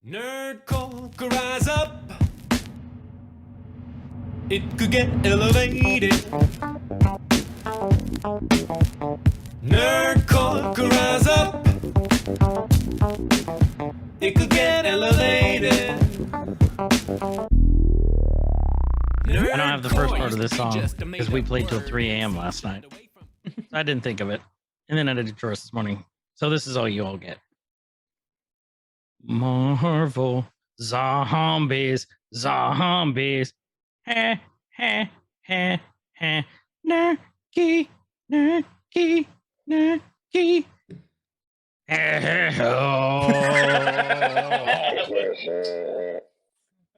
Nerd could rise up. It could get elevated. Nerd could rise up. It could get elevated. I don't have the first part of this song because we played till 3 a.m. last night. I didn't think of it. And then I did it to us this morning. So this is all you all get. Marvel zombies, zombies. Heh, heh, heh, heh. Nerky, nerky, nerky. Oh.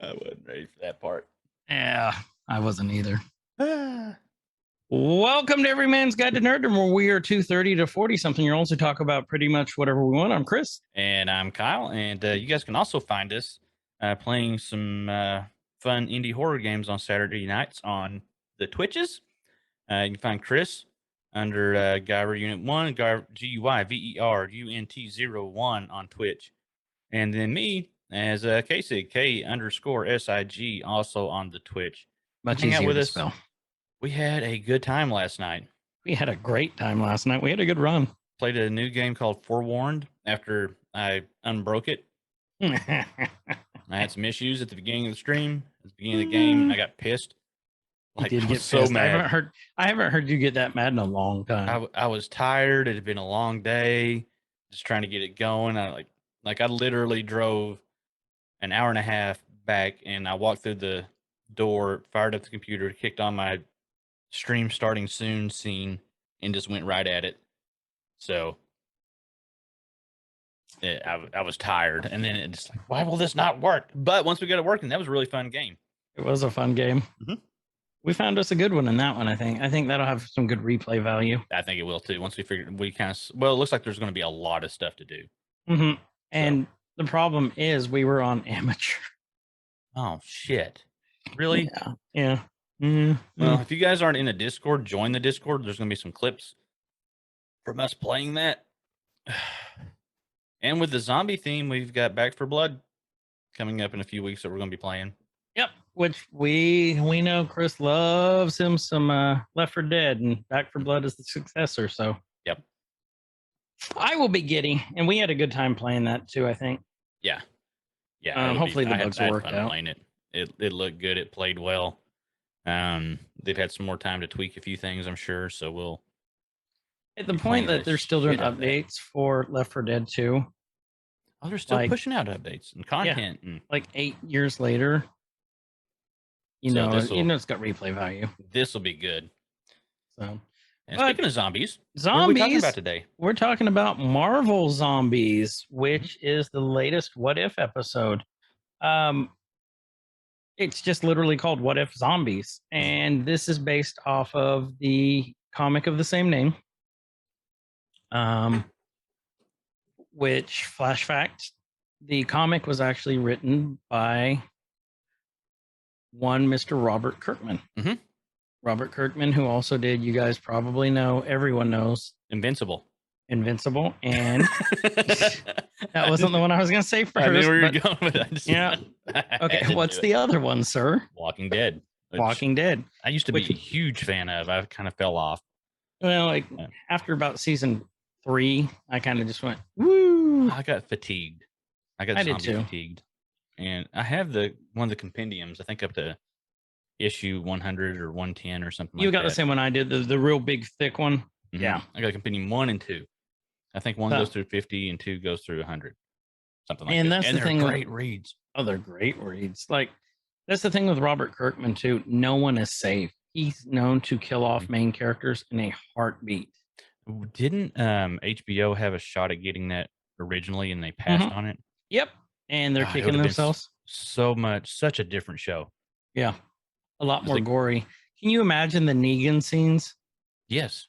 I wasn't ready for that part. Yeah, I wasn't either. Welcome to Every Man's Guide to Nerddom, where we are 230 to 40-something-year-olds who talk about pretty much whatever we want. I'm Chris. And I'm Kyle. And you guys can also find us playing some fun indie horror games on Saturday nights on the Twitches. You can find Chris under Guyver Unit 1, GUYVERUNT01 on Twitch. And then me as Kasig, K_SIG, also on the Twitch. Much Hang out easier with to us. spell. We had a good time last night. We had a great time last night. We had a good run. Played a new game called Forewarned after I unbroke it. I had some issues at the beginning of the stream. At the beginning of the game, I got pissed. You did I get was so pissed. mad. I haven't heard you get that mad in a long time. I was tired. It had been a long day, just trying to get it going. I literally drove an hour and a half back, and I walked through the door, fired up the computer, kicked on my stream starting soon scene, and just went right at it. So I was tired, and then it's like, why will this not work? But once we got it working, that was a really fun game. It was a fun game. Mm-hmm. We found us a good one in that one, I think. I think that'll have some good replay value. I think it will too. Once it looks like there's going to be a lot of stuff to do. Mm-hmm. And the problem is we were on amateur. Oh, shit. Really? Yeah. Mm-hmm. Well, if you guys aren't in a Discord, join the Discord. There's going to be some clips from us playing that. And with the zombie theme, we've got Back for Blood coming up in a few weeks that we're going to be playing. Yep, which we know Chris loves him some Left 4 Dead, and Back for Blood is the successor. So yep, I will be giddy, and we had a good time playing that too. I think. Yeah. Hopefully the bugs will work out. Playing it. It looked good. It played well. They've had some more time to tweak a few things, I'm sure. So we'll. At the point that they're still doing updates for Left 4 Dead 2. Oh, they're still pushing out updates and content. Yeah, like 8 years later. You know, it's got replay value. This will be good. So, and speaking of zombies, what are we talking about today? We're talking about Marvel Zombies, which is the latest What If episode. It's just literally called What If Zombies, and this is based off of the comic of the same name. Which, flash fact, the comic was actually written by one Mr. Robert Kirkman. Mm-hmm. Robert Kirkman, who also did, you guys probably know, everyone knows, Invincible, and that wasn't the one I was going to say first. I knew where you were going with that. Yeah. Okay, what's the other one, sir? Walking Dead. Walking Dead. I used to be a huge fan of. I kind of fell off. Well, after about season 3, I kind of just went, woo. I got fatigued. I did too. Fatigued. And I have one of the compendiums, I think up to issue 100 or 110 or something like that. You got the same one I did, the real big, thick one? Mm-hmm. Yeah. I got compendium 1 and 2. I think 1 goes through 50 and 2 goes through 100. Something like that. That's the thing. Great reads. Oh, they're great reads. Like, that's the thing with Robert Kirkman, too. No one is safe. He's known to kill off main characters in a heartbeat. Didn't HBO have a shot at getting that originally and they passed on it? Yep. And they're kicking themselves. Such a different show. Yeah. A lot more gory. Can you imagine the Negan scenes? Yes.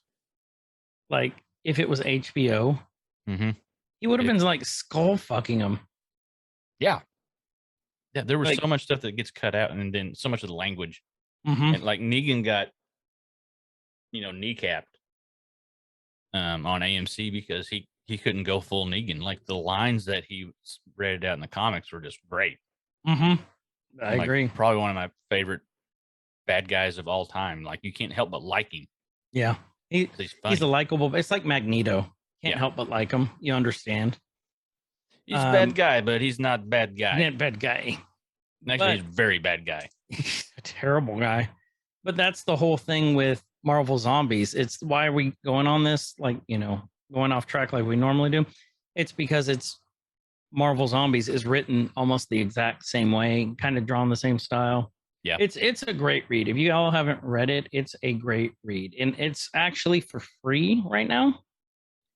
Like, if it was HBO, he would have been like skull fucking them. Yeah. Yeah, there was so much stuff that gets cut out, and then so much of the language. Mm-hmm. And like Negan got, kneecapped on AMC because he he couldn't go full Negan. Like the lines that he read out in the comics were just great. I Like, agree. probably one of my favorite bad guys of all time. Like you can't help but like him. Yeah. 'Cause he's funny. He's a likable, it's like Magneto. Can't Yeah. help but like him. You understand. He's a bad guy, but he's not bad guy. Not bad guy. Actually, he's But a very bad guy. he's a terrible guy. But that's the whole thing with Marvel Zombies. It's why are we going on this, like, you know, going off track like we normally do? It's because it's Marvel Zombies is written almost the exact same way, kind of drawn the same style. Yeah. It's a great read. If you all haven't read it, it's a great read. And it's actually for free right now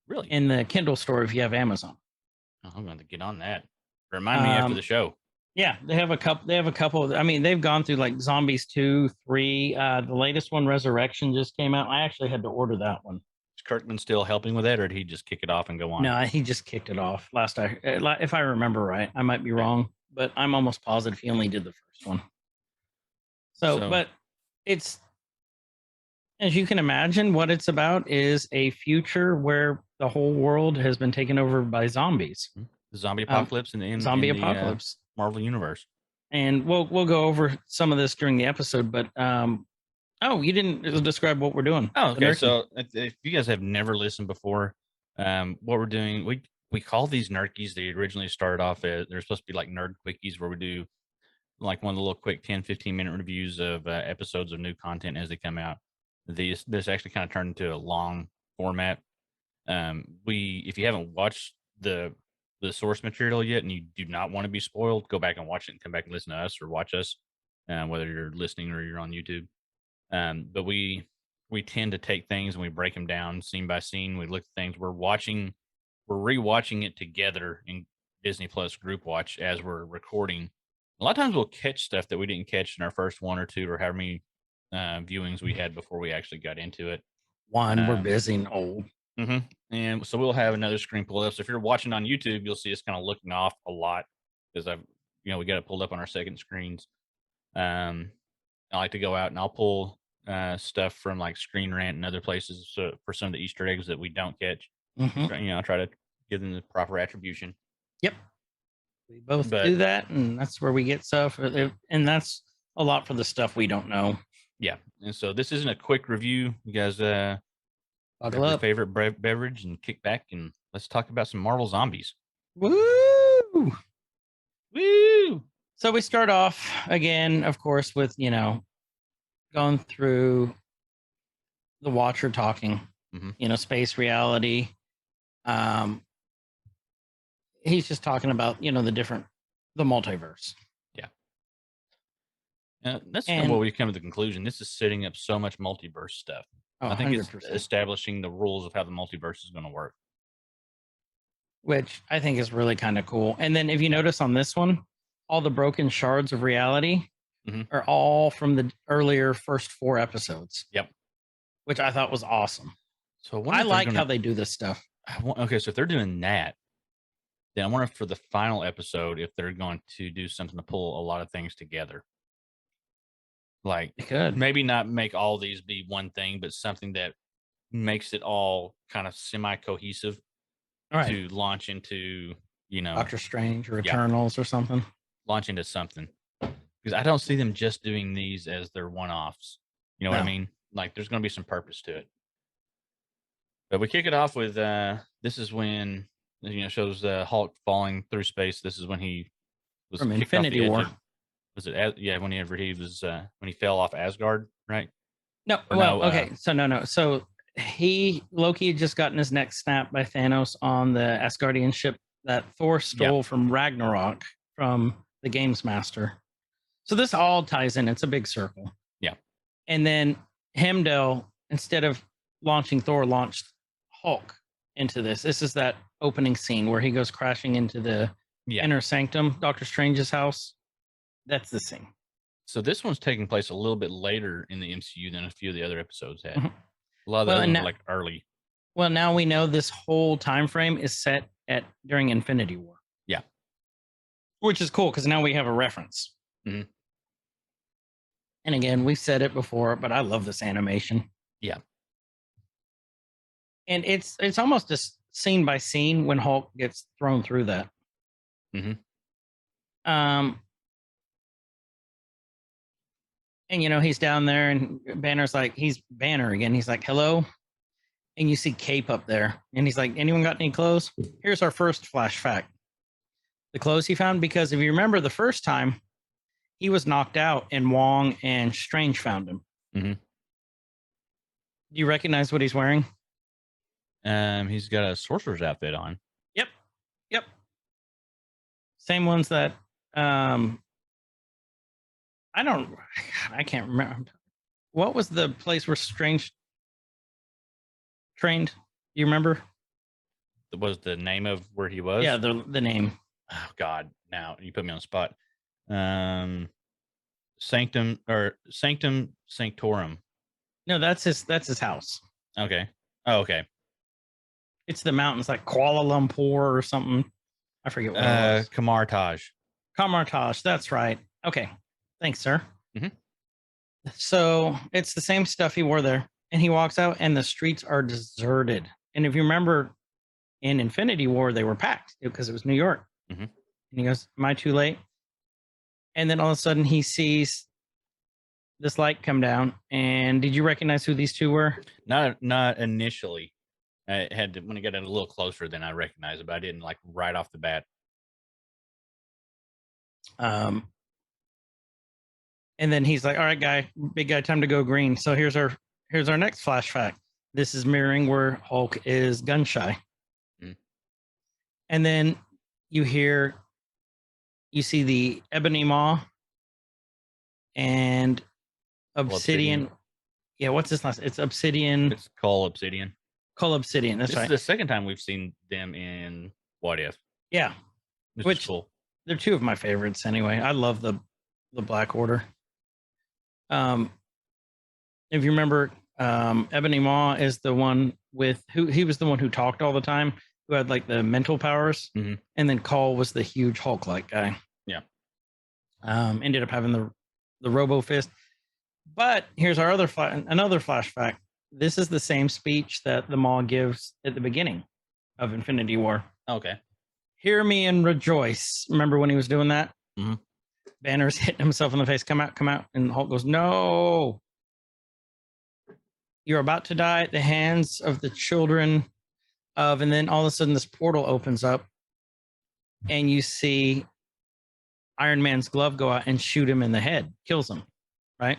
Really? in the Kindle store if you have Amazon. Oh, I'm going to get on that. Remind me after the show. Yeah, they have a couple. I mean, they've gone through like Zombies 2, 3. The latest one, Resurrection, just came out. I actually had to order that one. Is Kirkman still helping with that, or did he just kick it off and go on? No, he just kicked it off. If I remember right, I might be wrong, but I'm almost positive he only did the first one. So, but it's, as you can imagine, what it's about is a future where the whole world has been taken over by zombies. The zombie apocalypse in Zombie in the, apocalypse. Marvel Universe. And we'll go over some of this during the episode, but you didn't describe what we're doing. Oh, okay. So if you guys have never listened before, what we're doing, we call these nerkies. They originally started off as, they're supposed to be like nerd quickies where we do like one of the little quick 10-15 minute reviews of episodes of new content as they come out. This actually kind of turned into a long format. If you haven't watched the source material yet and you do not want to be spoiled, go back and watch it and come back and listen to us or watch us, whether you're listening or you're on YouTube. But we tend to take things and we break them down scene by scene. We look at things. We're rewatching it together in Disney Plus group watch as we're recording. A lot of times we'll catch stuff that we didn't catch in our first one or two or however many viewings we had before we actually got into it. We're busy and old. And so we'll have another screen pulled up. So if you're watching on YouTube, you'll see us kind of looking off a lot because we got it pulled up on our second screens. I like to go out and I'll pull stuff from like Screen Rant and other places for some of the Easter eggs that we don't catch. I'll try to give them the proper attribution. Yep. We both do that, and that's where we get stuff. And that's a lot for the stuff we don't know. Yeah. And so this isn't a quick review. You guys buckle up, favorite beverage and kick back and let's talk about some Marvel Zombies. Woo! Woo! So we start off again, of course, with, going through the Watcher talking, space reality. He's just talking about, the multiverse. Yeah. That's kind of what we come to the conclusion. This is setting up so much multiverse stuff. I think 100%. It's establishing the rules of how the multiverse is going to work. Which I think is really kind of cool. And then if you notice on this one, all the broken shards of reality are all from the earlier first 4 episodes. Yep. Which I thought was awesome. So I like how they do this stuff. Okay, so if they're doing that, then I wonder if for the final episode, if they're going to do something to pull a lot of things together. Like, they could maybe not make all these be one thing, but something that makes it all kind of semi-cohesive to launch into, Doctor Strange or Eternals or something. Launch into something. Because I don't see them just doing these as their one-offs. You know what I mean? Like, there's going to be some purpose to it. But we kick it off with, this is when, shows Hulk falling through space. This is when he was from Infinity War. Was it? Whenever he was when he fell off Asgard, right? No. Okay. So no. So Loki had just gotten his neck snapped by Thanos on the Asgardian ship that Thor stole from Ragnarok from the Games Master. So this all ties in. It's a big circle. Yeah. And then Heimdall, instead of launching Thor, launched Hulk into this. This is that opening scene where he goes crashing into the inner sanctum, Doctor Strange's house. That's the scene. So this one's taking place a little bit later in the MCU than a few of the other episodes had. A lot of them were like early. Well, now we know this whole time frame is set during Infinity War. Yeah. Which is cool because now we have a reference. And again, we've said it before, but I love this animation. Yeah. And it's almost just scene by scene when Hulk gets thrown through that. Mhm. And he's down there, and Banner's like, he's Banner again. He's like, hello. And you see Cape up there, and he's like, anyone got any clothes? Here's our first flash fact. The clothes he found, because if you remember the first time, he was knocked out and Wong and Strange found him. Mhm. Do you recognize what he's wearing? He's got a sorcerer's outfit on. Yep. Same ones that I can't remember. What was the place where Strange trained? Do you remember? What was the name of where he was? Yeah, the name. Oh God, now you put me on the spot. Sanctum Sanctorum. No, that's his house. Okay. Oh, okay. It's the mountains like Kuala Lumpur or something. I forget what it was. Kamartaj. Kamartaj, that's right. Okay. Thanks, sir. Mhm. So it's the same stuff he wore there. And he walks out and the streets are deserted. And if you remember in Infinity War, they were packed because it was New York. Mhm. And he goes, am I too late? And then all of a sudden he sees this light come down. And did you recognize who these two were? Not initially. I had to, when I got a little closer, then I recognized it, but I didn't like right off the bat. And then he's like, all right, big guy, time to go green. So here's our next flash fact. This is mirroring where Hulk is gun shy. Mm. And then you see the Ebony Maw and Obsidian. Yeah, what's this last? It's Obsidian. It's called Obsidian. Call Obsidian. That's This right. is the second time we've seen them in What If. Yeah. Which is cool. They're two of my favorites anyway. I love the Black Order. If you remember, Ebony Maw is the one he was the one who talked all the time, who had like the mental powers, Mhm. and then Cole was the huge Hulk-like guy. Yeah. Ended up having the Robo Fist. But here's our another flash fact. This is the same speech that the Maw gives at the beginning of Infinity War. Okay. Hear me and rejoice. Remember when he was doing that? Mhm. Banner's hitting himself in the face. Come out. And Hulk goes, no. You're about to die at the hands of the children of, and then all of a sudden this portal opens up and you see Iron Man's glove go out and shoot him in the head, kills him, right?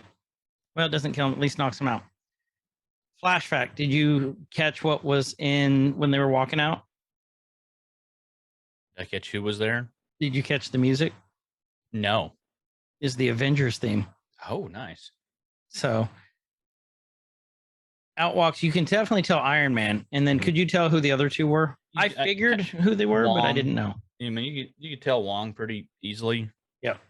Well, it doesn't kill him, at least knocks him out. Flash fact, did you catch what was in when they were walking out? Did I catch who was there? Did you catch the music? No. Is the Avengers theme. Oh, nice. So outwalks, you can definitely tell Iron Man. And then could you tell who the other two were? I figured who they were, but I didn't know. I mean, you could tell Wong pretty easily. Yep.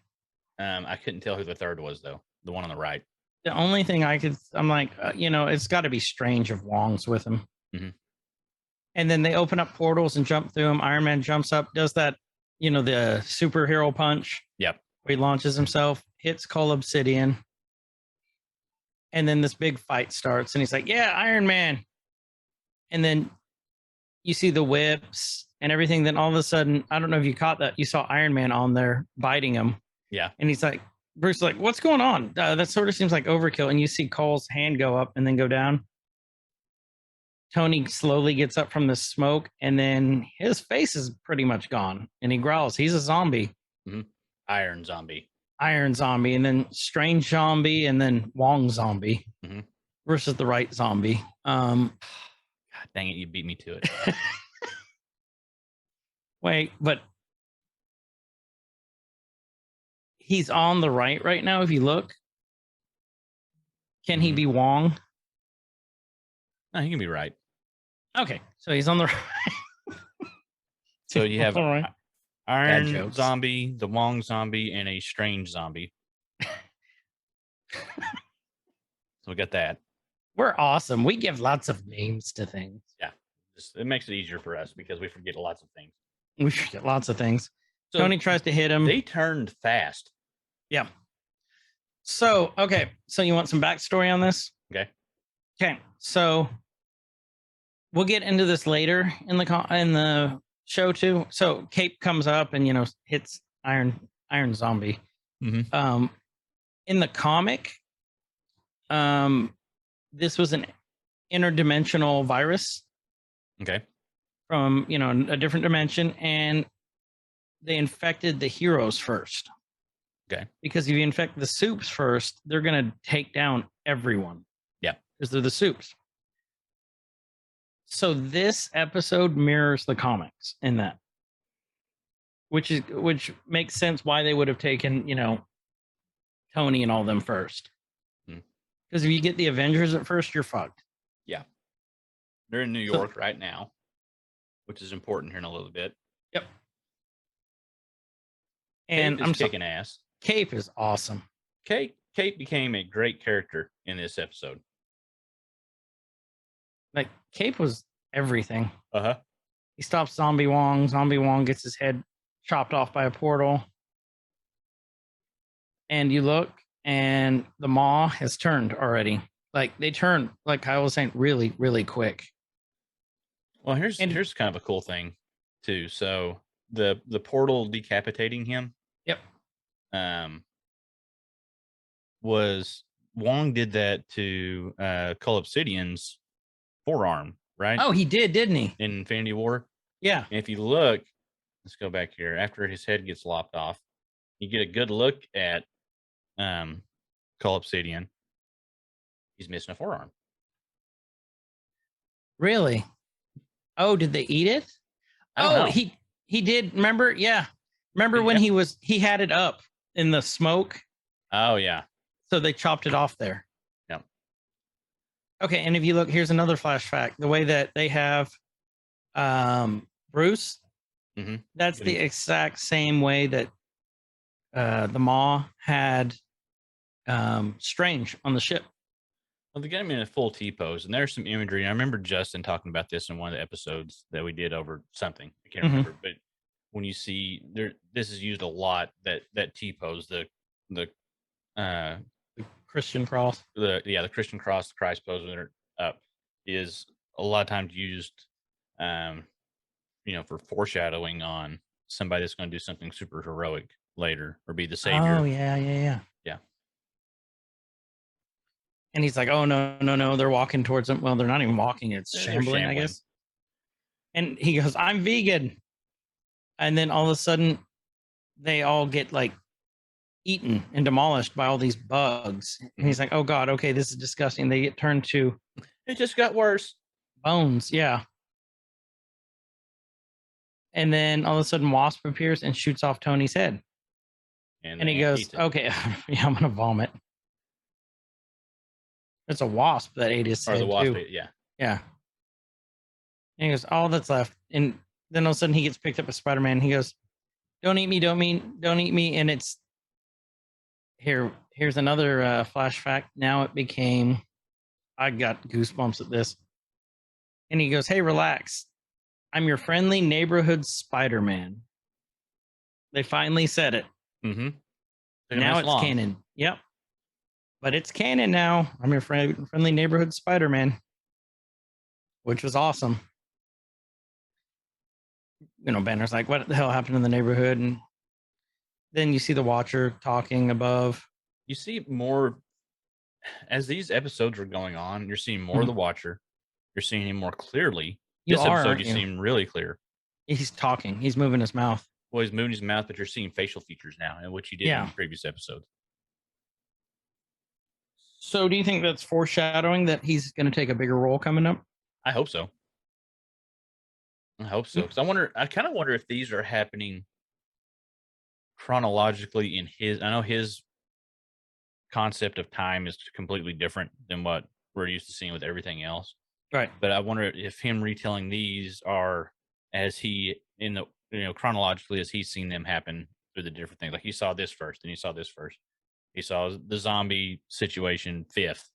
I couldn't tell who the third was though. The one on the right. The only thing I'm like, it's got to be Strange if Wong's with him. Mhm. And then they open up portals and jump through them. Iron Man jumps up, does that, the superhero punch. Yep. Where he launches himself, hits Cole Obsidian. And then this big fight starts, and he's like, yeah, Iron Man. And then you see the whips and everything. Then all of a sudden, I don't know if you caught that. You saw Iron Man on there biting him. Yeah. And he's like, Bruce is like, what's going on? That sort of seems like overkill. And you see Cole's hand go up and then go down. Tony slowly gets up from the smoke, and then his face is pretty much gone. And he growls. He's a zombie. Mm-hmm. Iron Zombie, and then Strange Zombie, and then Wong Zombie versus the right zombie. God dang it, you beat me to it. Wait, but he's on the right now. If you look, can he be Wong? No, he can be right. Okay, so he's on the right. So you have Iron jokes. Zombie, the Wong Zombie, and a Strange Zombie. So we got that. We're awesome. We give lots of names to things. Yeah, it makes it easier for us because we forget lots of things. We forget lots of things. So Tony tries to hit him. They turned fast. Yeah. So, okay. So you want some backstory on this? Okay. Okay. So we'll get into this later in the show too. So Cape comes up and hits Iron Zombie. Mm-hmm. In the comic, this was an interdimensional virus. Okay. From a different dimension, and they infected the heroes first. Okay. Because if you infect the soups first, they're gonna take down everyone. Yeah. Because they're the soups. So this episode mirrors the comics in that. Which makes sense why they would have taken, Tony and all them first. Because if you get the Avengers at first, you're fucked. Yeah. They're in New York right now, which is important here in a little bit. Yep. And Cape is kicking ass. Cape is awesome. Cape became a great character in this episode. Like, Cape was everything. Uh-huh. He stops Zombie Wong. Zombie Wong gets his head chopped off by a portal. And you look, and the Maw has turned already. Like, they turn, like Kyle was saying, really, really quick. Well, here's kind of a cool thing, too. So the portal decapitating him. Yep. Was Wong did that to Cull Obsidian's forearm, right? Oh, he did, didn't he? In Infinity War. Yeah. And if you look, let's go back here. After his head gets lopped off, you get a good look at Cull Obsidian. He's missing a forearm. Really? Oh, did they eat it? Oh, he did. Remember? Yeah. Remember when he had it up in the smoke? Oh, yeah. So they chopped it off there. Yep. Okay, and if you look, here's another flash fact. The way that they have Bruce, that's the exact same way that the Maw had Strange on the ship. Well, they got him in a full T-pose, and there's some imagery. I remember Justin talking about this in one of the episodes that we did over something. I can't remember, but when you see this is used a lot. That T-pose, the Christian cross, the Christian cross, the Christ pose when they're up, is a lot of times used, for foreshadowing on somebody that's going to do something super heroic later or be the savior. Oh yeah. And he's like, "Oh no, they're walking towards him." Well, they're not even walking; it's shambling, I guess. And he goes, "I'm vegan," and then all of a sudden, they all get like eaten and demolished by all these bugs. And he's like, "Oh God, okay, this is disgusting." They get turned to, it just got worse. Bones, yeah. And then all of a sudden, Wasp appears and shoots off Tony's head. And he goes, "Okay, yeah, I'm gonna vomit." It's a wasp that ate his head the wasp too. yeah. And he goes, "All that's left." And then all of a sudden, he gets picked up by Spider-Man. He goes, "Don't eat me, don't eat me." And it's here's another flash fact. Now it became, I got goosebumps at this. And he goes, "Hey, relax. I'm your friendly neighborhood Spider-Man." They finally said it. Now it's canon. Yep. But it's canon now. I'm your friendly neighborhood Spider-Man, which was awesome. Banner's like, "What the hell happened in the neighborhood?" And then you see the Watcher talking above. You see more as these episodes are going on. You're seeing more of the Watcher. You're seeing him more clearly. This episode, you see him really clear. He's talking. He's moving his mouth. Well, he's moving his mouth, but you're seeing facial features now, and which he did in the previous episodes. So, do you think that's foreshadowing that he's going to take a bigger role coming up? I hope so. Because I kind of wonder if these are happening chronologically in his. I know his concept of time is completely different than what we're used to seeing with everything else. Right. But I wonder if him retelling these are as he in the chronologically as he's seen them happen through the different things. Like he saw this first, and he saw this first. He saw the zombie situation fifth,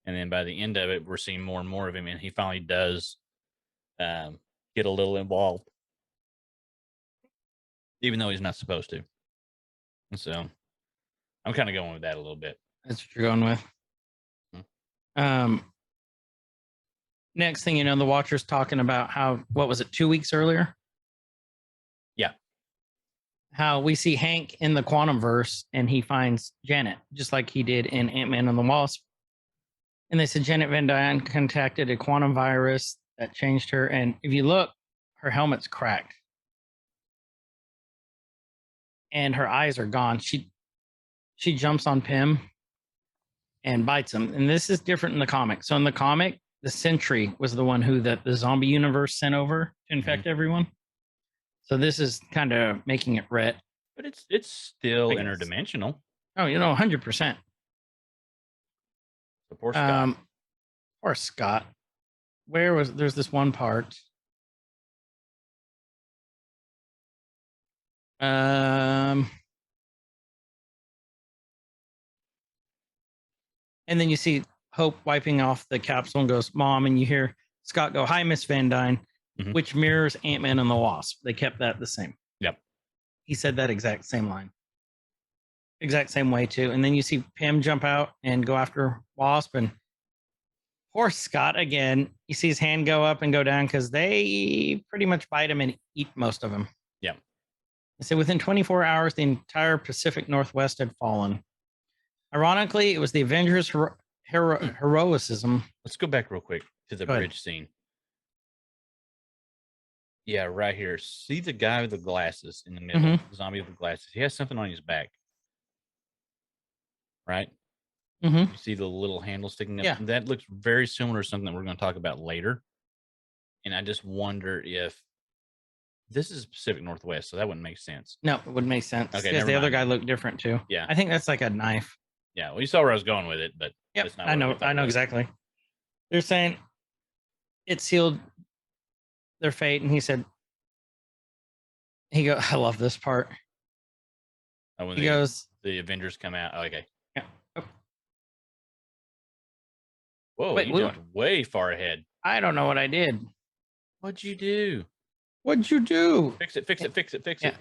and then by the end of it, we're seeing more and more of him, and he finally does get a little involved, even though he's not supposed to. And so, I'm kind of going with that a little bit. That's what you're going with. Next thing you know, the Watcher's talking about how, what was it, 2 weeks earlier? Yeah. How we see Hank in the quantum verse and he finds Janet, just like he did in Ant-Man and the Wasp. And they said Janet Van Dyne contacted a quantum virus that changed her. And if you look, her helmet's cracked. And her eyes are gone. She jumps on Pym and bites him. And this is different in the comic. So in the comic, the Sentry was the one who the zombie universe sent over to infect everyone. So this is kind of making it red. But it's still I guess. interdimensional. Oh, 100%. So poor Scott. Poor Scott. There's this one part. And then you see Hope wiping off the capsule and goes, Mom, and you hear Scott go, Hi, Miss Van Dyne, which mirrors Ant-Man and the Wasp. They kept that the same. Yep. He said that exact same line. Exact same way, too. And then you see Pym jump out and go after Wasp. And poor Scott again. You see his hand go up and go down because they pretty much bite him and eat most of him. Yeah. They said within 24 hours, the entire Pacific Northwest had fallen. Ironically, it was the Avengers' heroicism. Let's go back real quick to the bridge scene. Yeah, right here. See the guy with the glasses in the middle, the zombie with the glasses. He has something on his back. Right? You see the little handle sticking up. Yeah. That looks very similar to something that we're going to talk about later. And I just wonder if this is Pacific Northwest, so that wouldn't make sense. No, it wouldn't make sense. Okay, because the other guy looked different too. Yeah. I think that's like a knife. Yeah, well, you saw where I was going with it, but yep, not I know exactly. They're saying it sealed their fate, and he said, I love this part. When he goes, the Avengers come out. Oh, okay. Yeah. Oh. Whoa, Wait, you jumped way far ahead. I don't know what I did. What'd you do? What'd you do? Fix it.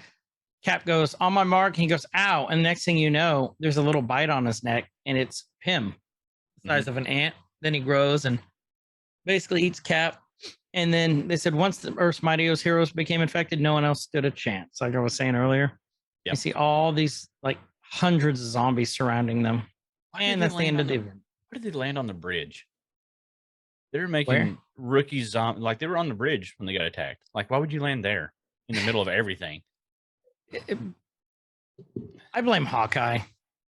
Cap goes, on my mark. He goes, ow. And next thing you know, there's a little bite on his neck, and it's Pym, the size of an ant. Then he grows and basically eats Cap. And then they said once the Earth's mightiest heroes became infected, no one else stood a chance. Like I was saying earlier. Yep. You see all these like hundreds of zombies surrounding them. And that's the end of the event. Where did they land on the bridge? They were making rookie zombie, like they were on the bridge when they got attacked. Like, why would you land there in the middle of everything? I blame Hawkeye.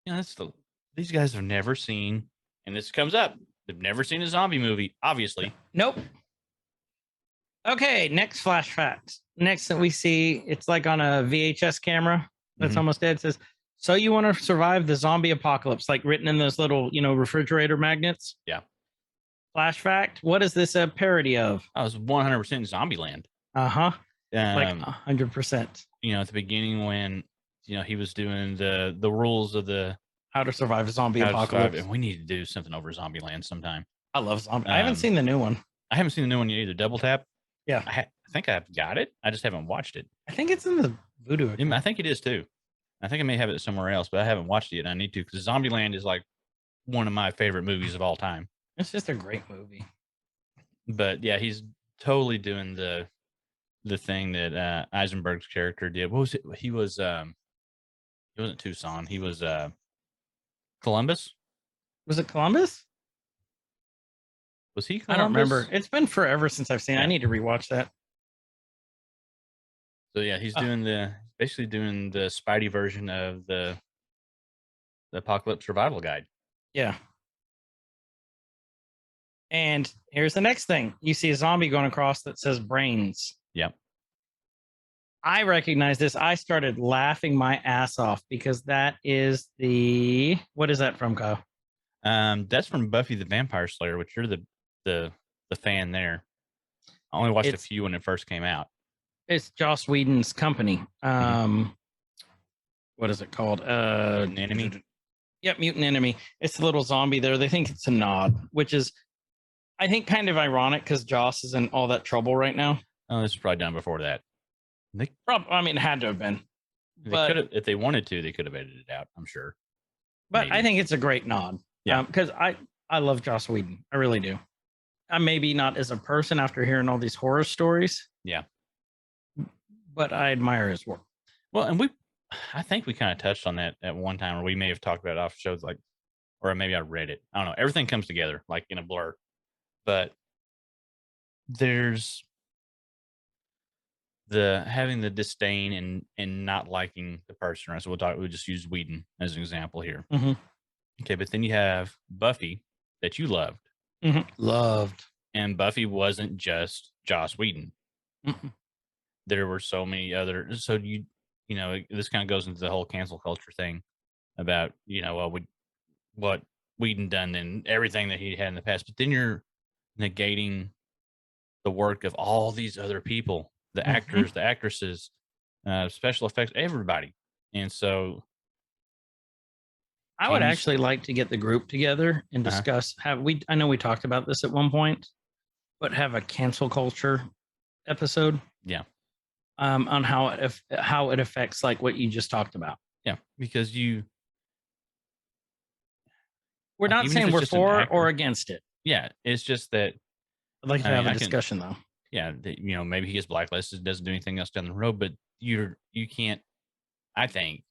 These guys have never seen, and this comes up. They've never seen a zombie movie, obviously. Nope. Okay, next flash facts. Next that we see, it's like on a VHS camera that's almost dead. It says, so you want to survive the zombie apocalypse, like written in those little, refrigerator magnets? Yeah. Flash fact, what is this a parody of? I was 100% Zombieland. Uh-huh. Like 100%. At the beginning when, he was doing the rules of the how to survive a zombie apocalypse. And we need to do something over Zombieland sometime. I love Zombie. I haven't seen the new one. I haven't seen the new one yet either. Double Tap. Yeah. I think I've got it. I just haven't watched it. I think it's in the Voodoo account. I think it is too. I think I may have it somewhere else, but I haven't watched it yet. And I need to, because Zombieland is like one of my favorite movies of all time. It's just a great movie. But yeah, he's totally doing the thing that Eisenberg's character did. What was it? He wasn't Tucson. He was Columbus. Was it Columbus? Was he Columbus? I don't remember. It's been forever since I've seen it. I need to rewatch that. So yeah, he's basically doing the Spidey version of the Apocalypse Survival Guide. Yeah. And here's the next thing. You see a zombie going across that says brains. Yep. I recognize this. I started laughing my ass off because that is what is that from, Kyle? That's from Buffy the Vampire Slayer, which you're the fan there. I only watched a few when it first came out. It's Joss Whedon's company. What is it called? Mutant Enemy. Yep, Mutant Enemy. It's a little zombie there. They think it's a nod, which is, I think, kind of ironic because Joss is in all that trouble right now. Oh, this was probably done before that. It had to have been. If they wanted to, they could have edited it out, I'm sure. But maybe. I think it's a great nod. Yeah. Because I love Joss Whedon. I really do. I'm maybe not as a person after hearing all these horror stories, Yeah. but I admire his work. Well, and I think we kind of touched on that at one time, or we may have talked about it off shows, like, or maybe I read it. I don't know. Everything comes together like in a blur, but there's the having the disdain and not liking the person, right? So we'll just use Whedon as an example here. Mhm. Okay, but then you have Buffy that you loved, Loved. and Buffy wasn't just Joss Whedon. Mhm. There were so many other. So you know, this kind of goes into the whole cancel culture thing about, you know, what Whedon done and everything that he had in the past. But then you're negating the work of all these other people, the actors, the actresses, special effects, everybody. And so I would can you actually like to get the group together and Uh-huh. discuss. I know we talked about this at one point, but have a cancel culture episode. Yeah. On how it affects like what you just talked about. Yeah, because We're like, not even if saying it's we're just an for actor or against it. yeah, it's just that, I'd like to I mean, have a I can discussion though. yeah, that, you know, maybe he gets blacklisted, doesn't do anything else down the road, but you can't, I think,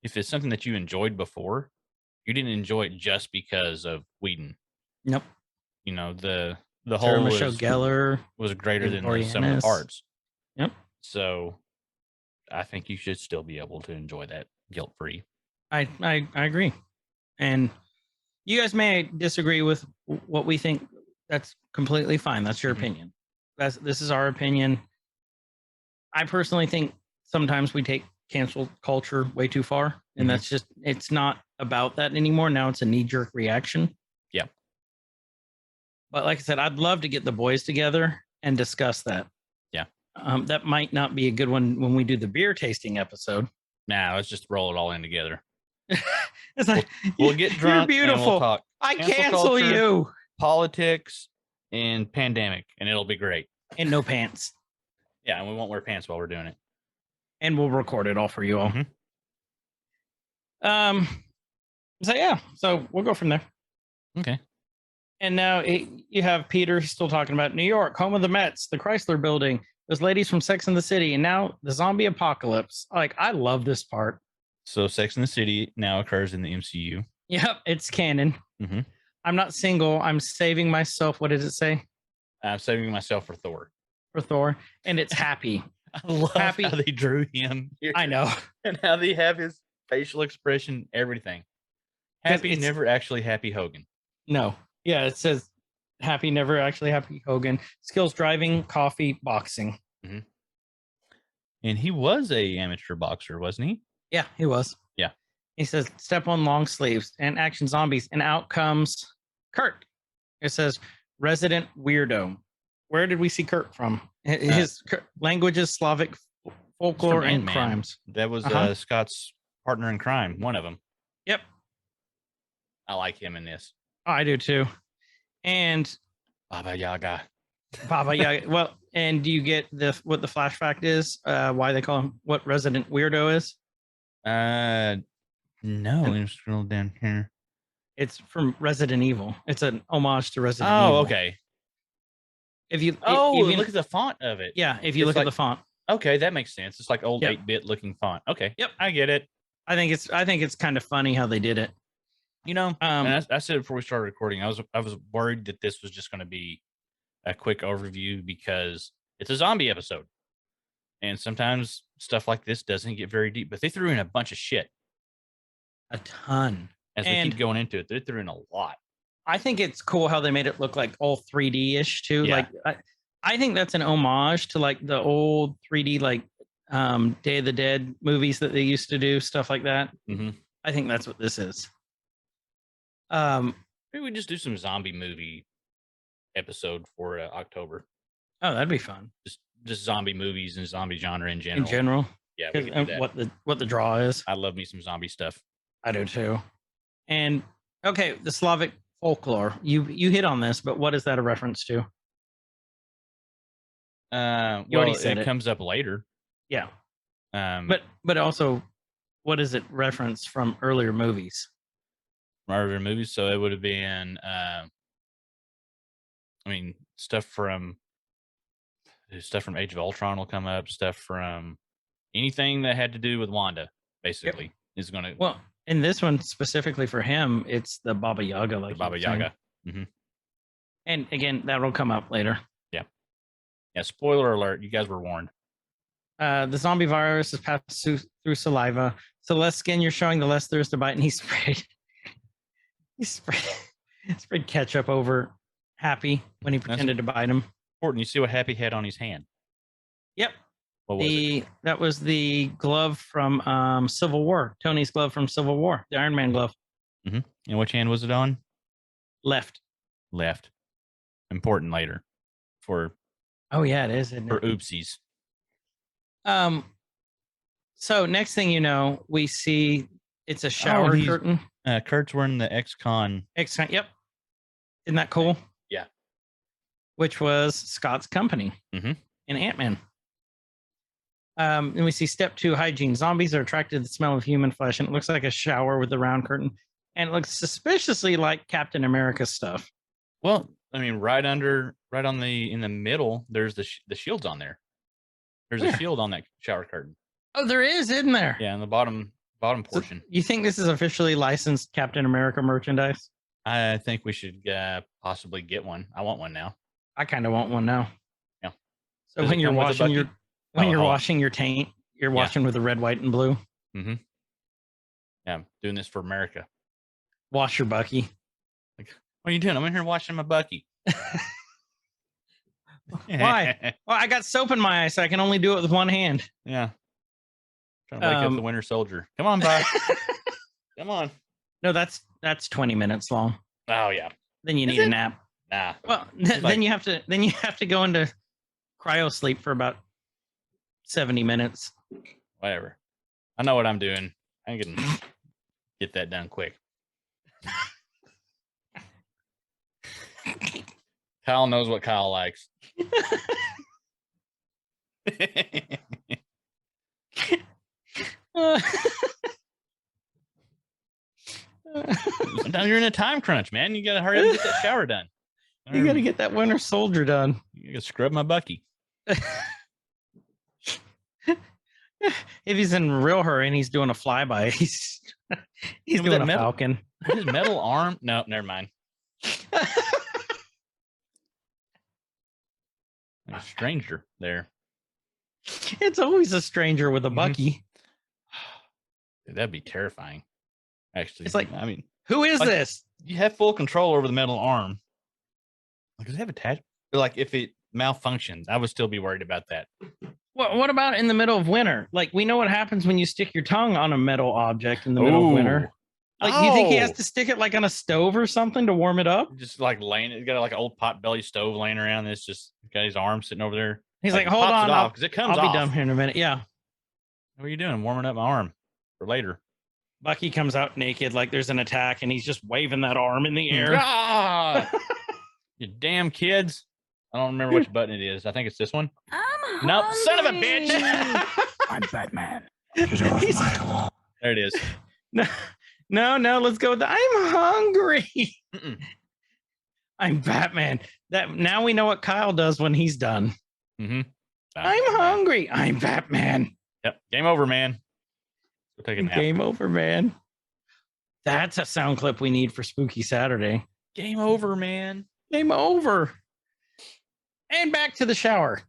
if it's something that you enjoyed before, you didn't enjoy it just because of Whedon. Nope. You know, the Sarah whole Michelle Gellar was greater David than the sum of the Boreanaz. parts. Yep. So I think you should still be able to enjoy that guilt free. I agree. And you guys may disagree with what we think. That's completely fine. That's your opinion. This is our opinion. I personally think sometimes we take cancel culture way too far, and that's just, it's not about that anymore. Now it's a knee-jerk reaction. Yeah. But like I said, I'd love to get the boys together and discuss that. Yeah. That might not be a good one when we do the beer tasting episode. Now let's just roll it all in together. It's like, We'll get you're drunk beautiful. and we'll talk I cancel cancel culture, you. politics, and pandemic, and it'll be great. And no pants. Yeah, and we won't wear pants while we're doing it. And we'll record it all for you all. So yeah, so we'll go from there. Okay. And now you have Peter. He's still talking about New York, home of the Mets, the Chrysler Building, those ladies from Sex and the City, and now the zombie apocalypse. Like, I love this part. So Sex and the City now occurs in the MCU. Yep, it's canon. I'm not single. I'm saving myself. What does it say? I'm saving myself for Thor. For Thor, and it's happy. I love Happy. how they drew him here. I know. And how they have his facial expression, everything. Happy, It's- never actually happy Hogan. No. Yeah, it says happy, never actually happy Hogan. Skills driving, coffee, boxing. And he was a amateur boxer, wasn't he? Yeah, he was. Yeah. He says, step on long sleeves and action zombies. And out comes Kurt. It says, resident weirdo. Where did we see Kurt from? His language is Slavic folklore and Ant-Man. crimes. That was Scott's partner in crime, one of them. Yep. I like him in this. Oh, I do too. And Baba Yaga. Baba Yaga. Well, and do you get what the flash fact is? Why they call him what resident weirdo is? No, let me scroll down here. It's from Resident Evil. It's an homage to Resident Evil. Oh, okay. If you look at the font of it. Yeah, if you look at the font. Okay, that makes sense. It's like old Yep. 8-bit looking font. Okay. Yep. I get it. I think it's kind of funny how they did it. You know, and I said it before we started recording, I was worried that this was just going to be a quick overview because it's a zombie episode. And sometimes stuff like this doesn't get very deep, but they threw in a bunch of shit. A ton. As we keep going into it, they threw in a lot. I think it's cool how they made it look like all 3D-ish too. Yeah. Like I think that's an homage to like the old 3D like Day of the Dead movies that they used to do, stuff like that. I think that's what this is. Maybe we just do some zombie movie episode for October. Oh, that'd be fun. Just zombie movies and zombie genre in general. In general. Yeah, we can do that. What the draw is. I love me some zombie stuff. I do too. And okay, the Slavic folklore. You hit on this, but what is that a reference to? You already said it comes up later. Yeah. But also, what is it reference from earlier movies? Earlier movies, so it would have been I mean, stuff from Age of Ultron will come up. Stuff from anything that had to do with Wanda, basically, is going to Well, in this one specifically for him, it's the Baba Yaga, like the Baba you were saying. Yaga. Mm-hmm. And again, that'll come up later. Yeah. Yeah. Spoiler alert: you guys were warned. The zombie virus is passed through saliva. So the less skin you're showing, the less there is to bite. And he sprayed ketchup over Happy when he pretended to bite him. Important. You see what Happy had on his hand? Yep. What was it? That was the glove from Civil War. Tony's glove from Civil War. The Iron Man glove. Mm-hmm. And which hand was it on? Left. Important later. Oh yeah, it is. Isn't For it? oopsies. So next thing you know, we see it's a shower curtain. Kurt's wearing the ex-con. Yep. Isn't that cool? Yeah. Which was Scott's company Mm-hmm. in Ant-Man. And we see step 2 hygiene. Zombies are attracted to the smell of human flesh, and it looks like a shower with the round curtain, and it looks suspiciously like Captain America stuff. Well, I mean, in the middle, there's the shields on there. There's a shield on that shower curtain. Oh, there is, isn't there? Yeah, in the bottom portion. So you think this is officially licensed Captain America merchandise? I think we should possibly get one. I want one now. I kind of want one now. Yeah. So Does when it you're come with a washing bucket? washing your taint, you're washing with the red, white, and blue. Mm-hmm. Yeah, I'm doing this for America. Wash your Bucky. Like, what are you doing? I'm in here washing my Bucky. Why? Well, I got soap in my eye, so I can only do it with one hand. Yeah. Trying to wake up the Winter Soldier. Come on, Buck. Come on. No, that's 20 minutes long. Oh yeah. Then you need a nap. Nah. Well, then you have to go into cryo sleep for about 70 minutes. Whatever. I know what I'm doing. I can get that done quick. Kyle knows what Kyle likes. Sometimes you're in a time crunch, man. You gotta hurry up and get that shower done. You gotta get that Winter Soldier done. You gotta scrub my Bucky. If he's in a real hurry and he's doing a flyby, he's doing a Falcon. His metal arm? No, never mind. A stranger there. It's always a stranger with a Bucky. Dude, that'd be terrifying. Actually, it's like, I mean, who is this? You have full control over the metal arm. Like, does it have attachment? Like, if it malfunctions, I would still be worried about that. What about in the middle of winter? Like, we know what happens when you stick your tongue on a metal object in the middle of winter. Like, do you think he has to stick it like on a stove or something to warm it up? Just like laying it, got like an old potbelly stove laying around. It's just got his arm sitting over there. He's like, hold on, because it comes I'll off. be done here in a minute. Yeah. What are you doing? Warming up my arm for later. Bucky comes out naked, like there's an attack, and he's just waving that arm in the air. Ah! You damn kids. I don't remember which button it is. I think it's this one. Nope. Son of a bitch. I'm Batman. There it is. No, let's go with the I'm hungry. Mm-mm. I'm Batman. Now we know what Kyle does when he's done. Mm-hmm. I'm hungry. I'm Batman. Yep. Game over, man. Go take a nap. Game over, man. That's a sound clip we need for Spooky Saturday. Game over, man. Game over. And back to the shower.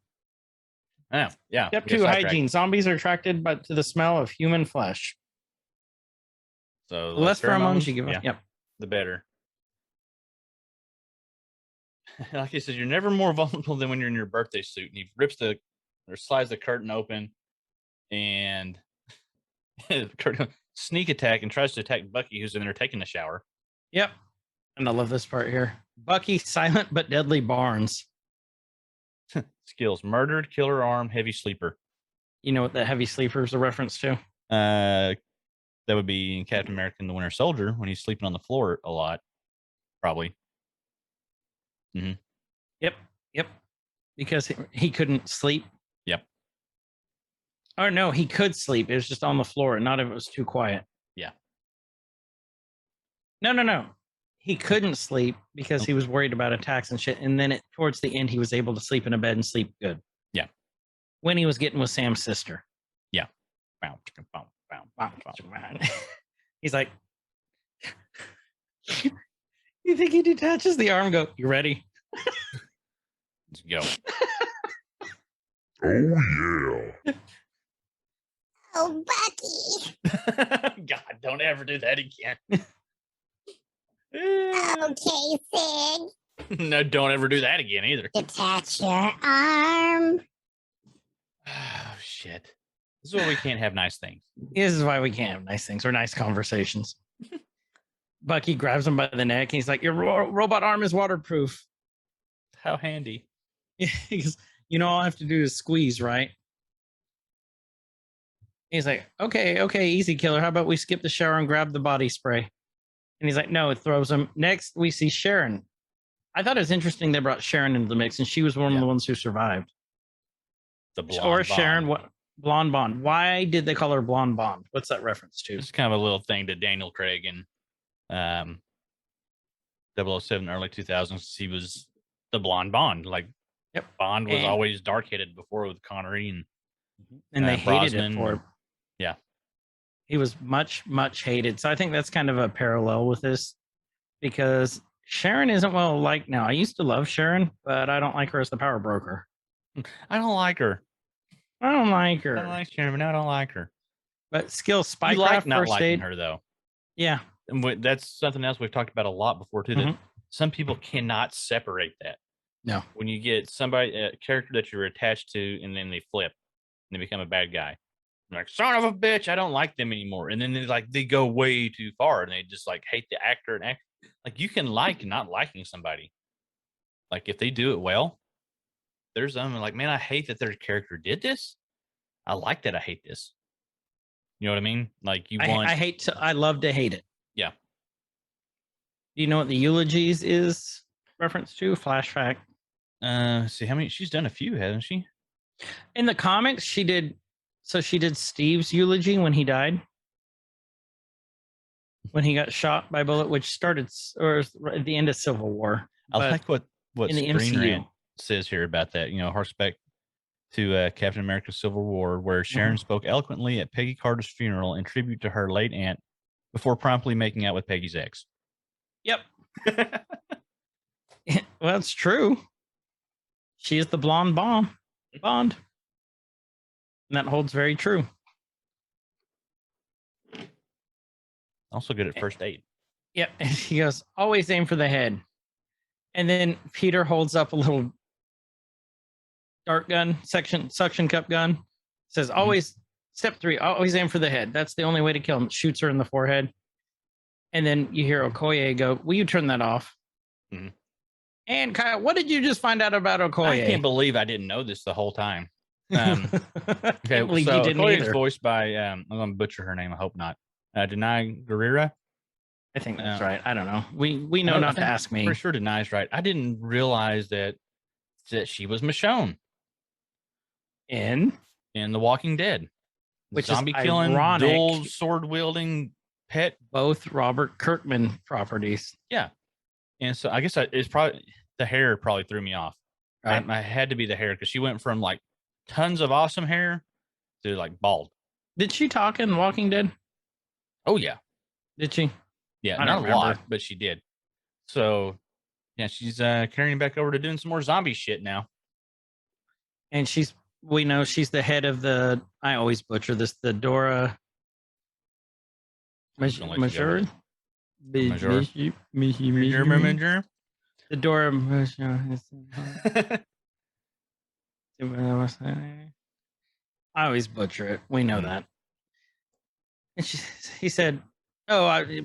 Oh, yeah. Step 2, hygiene. Zombies are attracted to the smell of human flesh. So the less pheromones you give yeah, up. Yep. The better. Like he says, you're never more vulnerable than when you're in your birthday suit and he slides the curtain open and sneak attack and tries to attack Bucky, who's in there taking a shower. Yep. And I love this part here. Bucky, silent but deadly Barnes. Skills: murdered, killer arm, heavy sleeper. You know what the heavy sleeper is a reference to? That would be in Captain America and the Winter Soldier when he's sleeping on the floor a lot. Probably. Mm-hmm. Yep. Because he couldn't sleep. Yep. Or no, he could sleep. It was just on the floor, not if it was too quiet. Yeah. No. he couldn't sleep because he was worried about attacks and shit. And then towards the end, he was able to sleep in a bed and sleep good. Yeah. When he was getting with Sam's sister. Yeah. He's like, you think he detaches the arm and go, you ready? Let's go. Oh yeah. Oh, Bucky. God, don't ever do that again. Okay, Sig. No, don't ever do that again either. Detach your arm. Oh, shit. This is why we can't have nice things. This is why we can't have nice things or nice conversations. Bucky grabs him by the neck. And he's like, your robot arm is waterproof. How handy. He goes, you know, all I have to do is squeeze, right? He's like, okay, easy, killer. How about we skip the shower and grab the body spray? And he's like, no, it throws him. Next, we see Sharon. I thought it was interesting they brought Sharon into the mix, and she was one of the ones who survived. The blonde Or Bond. Sharon, what? Blonde Bond. Why did they call her Blonde Bond? What's that reference to? It's kind of a little thing to Daniel Craig and 007 early 2000s. He was the blonde Bond. Like, Yep. Bond was And- always dark-headed before with Connery And they hated Brosnan. it for it. Yeah. He was much, much hated. So I think that's kind of a parallel with this because Sharon isn't well liked now. I used to love Sharon, but I don't like her as the power broker. I don't like her. I don't like her. I don't like Sharon, but now I don't like her. But skill I like spycraft not first liking aid. her though. Yeah. And that's something else we've talked about a lot before too. That Mhm. some people cannot separate that. No. When you get somebody, a character that you're attached to, and then they flip and they become a bad guy, you're like, son of a bitch, I don't like them anymore. And then they go way too far and they just like hate the actor and act. Like you can like not liking somebody. Like if they do it well, there's them like, man, I hate that their character did this. I like that I hate this. You know what I mean? Like you want. I love to hate it. Yeah. Do you know what the eulogies is reference to? Flash fact. See how many she's done a few, hasn't she? In the comics, she did Steve's eulogy when he died. When he got shot by a bullet, which started or at the end of Civil War. I But like what in the Screen MCU. Rant says here about that. You know, harks back to Captain America: Civil War, where Sharon spoke eloquently at Peggy Carter's funeral in tribute to her late aunt, before promptly making out with Peggy's ex. Yep. Well, it's true. She is the blonde Bond. And that holds very true. Also good at first aid. Yep. And he goes, always aim for the head. And then Peter holds up a little dart gun, suction cup gun. Says, always, step 3, always aim for the head. That's the only way to kill him. Shoots her in the forehead. And then you hear Okoye go, will you turn that off? Mhm. And Kyle, what did you just find out about Okoye? I can't believe I didn't know this the whole time. I Okay, can't believe so you didn't Okoye is either. voiced by I'm going to butcher her name. I hope not. Denai Guerrera. I think that's right. I don't know. We know not to ask me. For sure, Denai's right. I didn't realize that she was Michonne In in The Walking Dead. Which is zombie killing, ironic. dual sword wielding pet. both Robert Kirkman properties. And so I guess it's probably the hair probably threw me off. Right. I had to be the hair because she went from like tons of awesome hair to like bald. Did she talk in Walking Dead? Oh yeah, Did she? yeah, I not don't a lot, remember. but she did. So yeah, she's carrying back over to doing some more zombie shit now. And we know she's the head of the, I always butcher this, the Dora I'm just gonna let you go with Major. it. Remember? The Dora I always butcher it. We know that. And he said,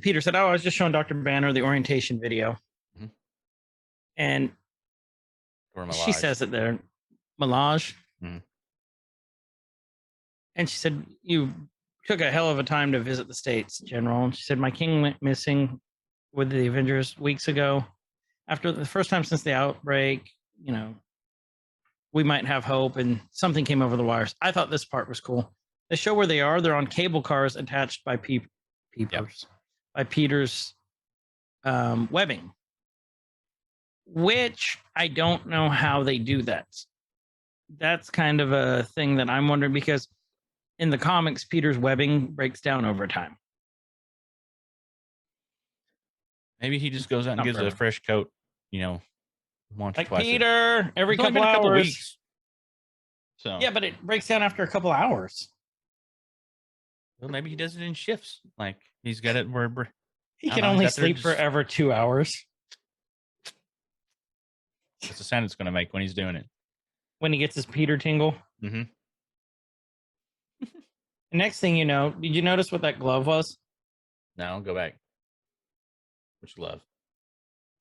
Peter said, I was just showing Dr. Banner the orientation video. Mhm. And Or she Malaj. says it there, Malaj. Mhm. And she said, you took a hell of a time to visit the States, General. And she said, my king went missing with the Avengers weeks ago. After the first time since the outbreak, we might have hope. And something came over the wires. I thought this part was cool. They show where they are. They're on cable cars attached by by Peter's webbing, which I don't know how they do that. That's kind of a thing that I'm wondering, because in the comics, Peter's webbing breaks down over time. Maybe he just goes out and Not gives it a forever. fresh coat, once or Like twice. Peter, every It's only couple been a couple hours. weeks. So Yeah, but it breaks down after a couple hours. well, maybe he does it in shifts. Like he's got it where He I can don't know, he's only out there sleep just- forever 2 hours. That's the sound it's going to make when he's doing it. When he gets his Peter tingle. Mhm. The next thing you know, did you notice what that glove was? Now go back. Which love?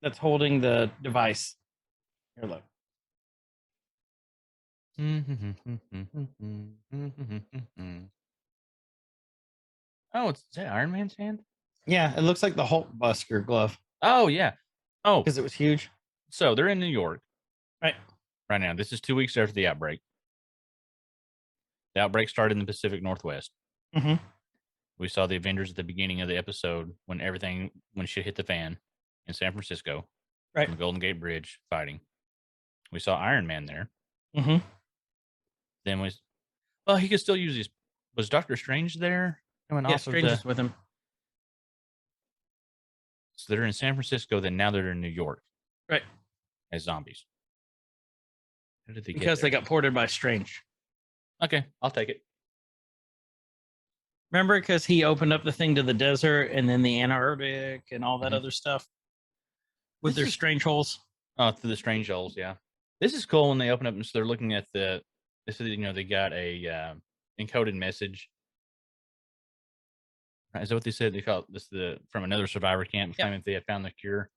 That's holding the device. Here, look. Oh, is that Iron Man's hand? Yeah, it looks like the Hulk Buster glove Oh yeah. Oh, because it was huge. so they're in New York Right. right now. This is 2 weeks after the outbreak. The outbreak started in the Pacific Northwest. Mm-hmm. We saw the Avengers at the beginning of the episode when shit hit the fan in San Francisco, Right. on the Golden Gate Bridge fighting. We saw Iron Man there. Mm-hmm. Then he could still use his. Was Doctor Strange there? Coming Yeah, off of Strange is with him. So they're in San Francisco. Then now they're in New York Right. as zombies. How did they Because get they there? got ported by Strange. Okay, I'll take it. Remember, because he opened up the thing to the desert and then the Antarctic and all that Mhm. other stuff with This their is- strange holes. Oh, through the strange holes, yeah. This is cool when they open up and so they're looking at they got a encoded message. Is that what they said? They call this from another survivor camp claiming that they had found the cure.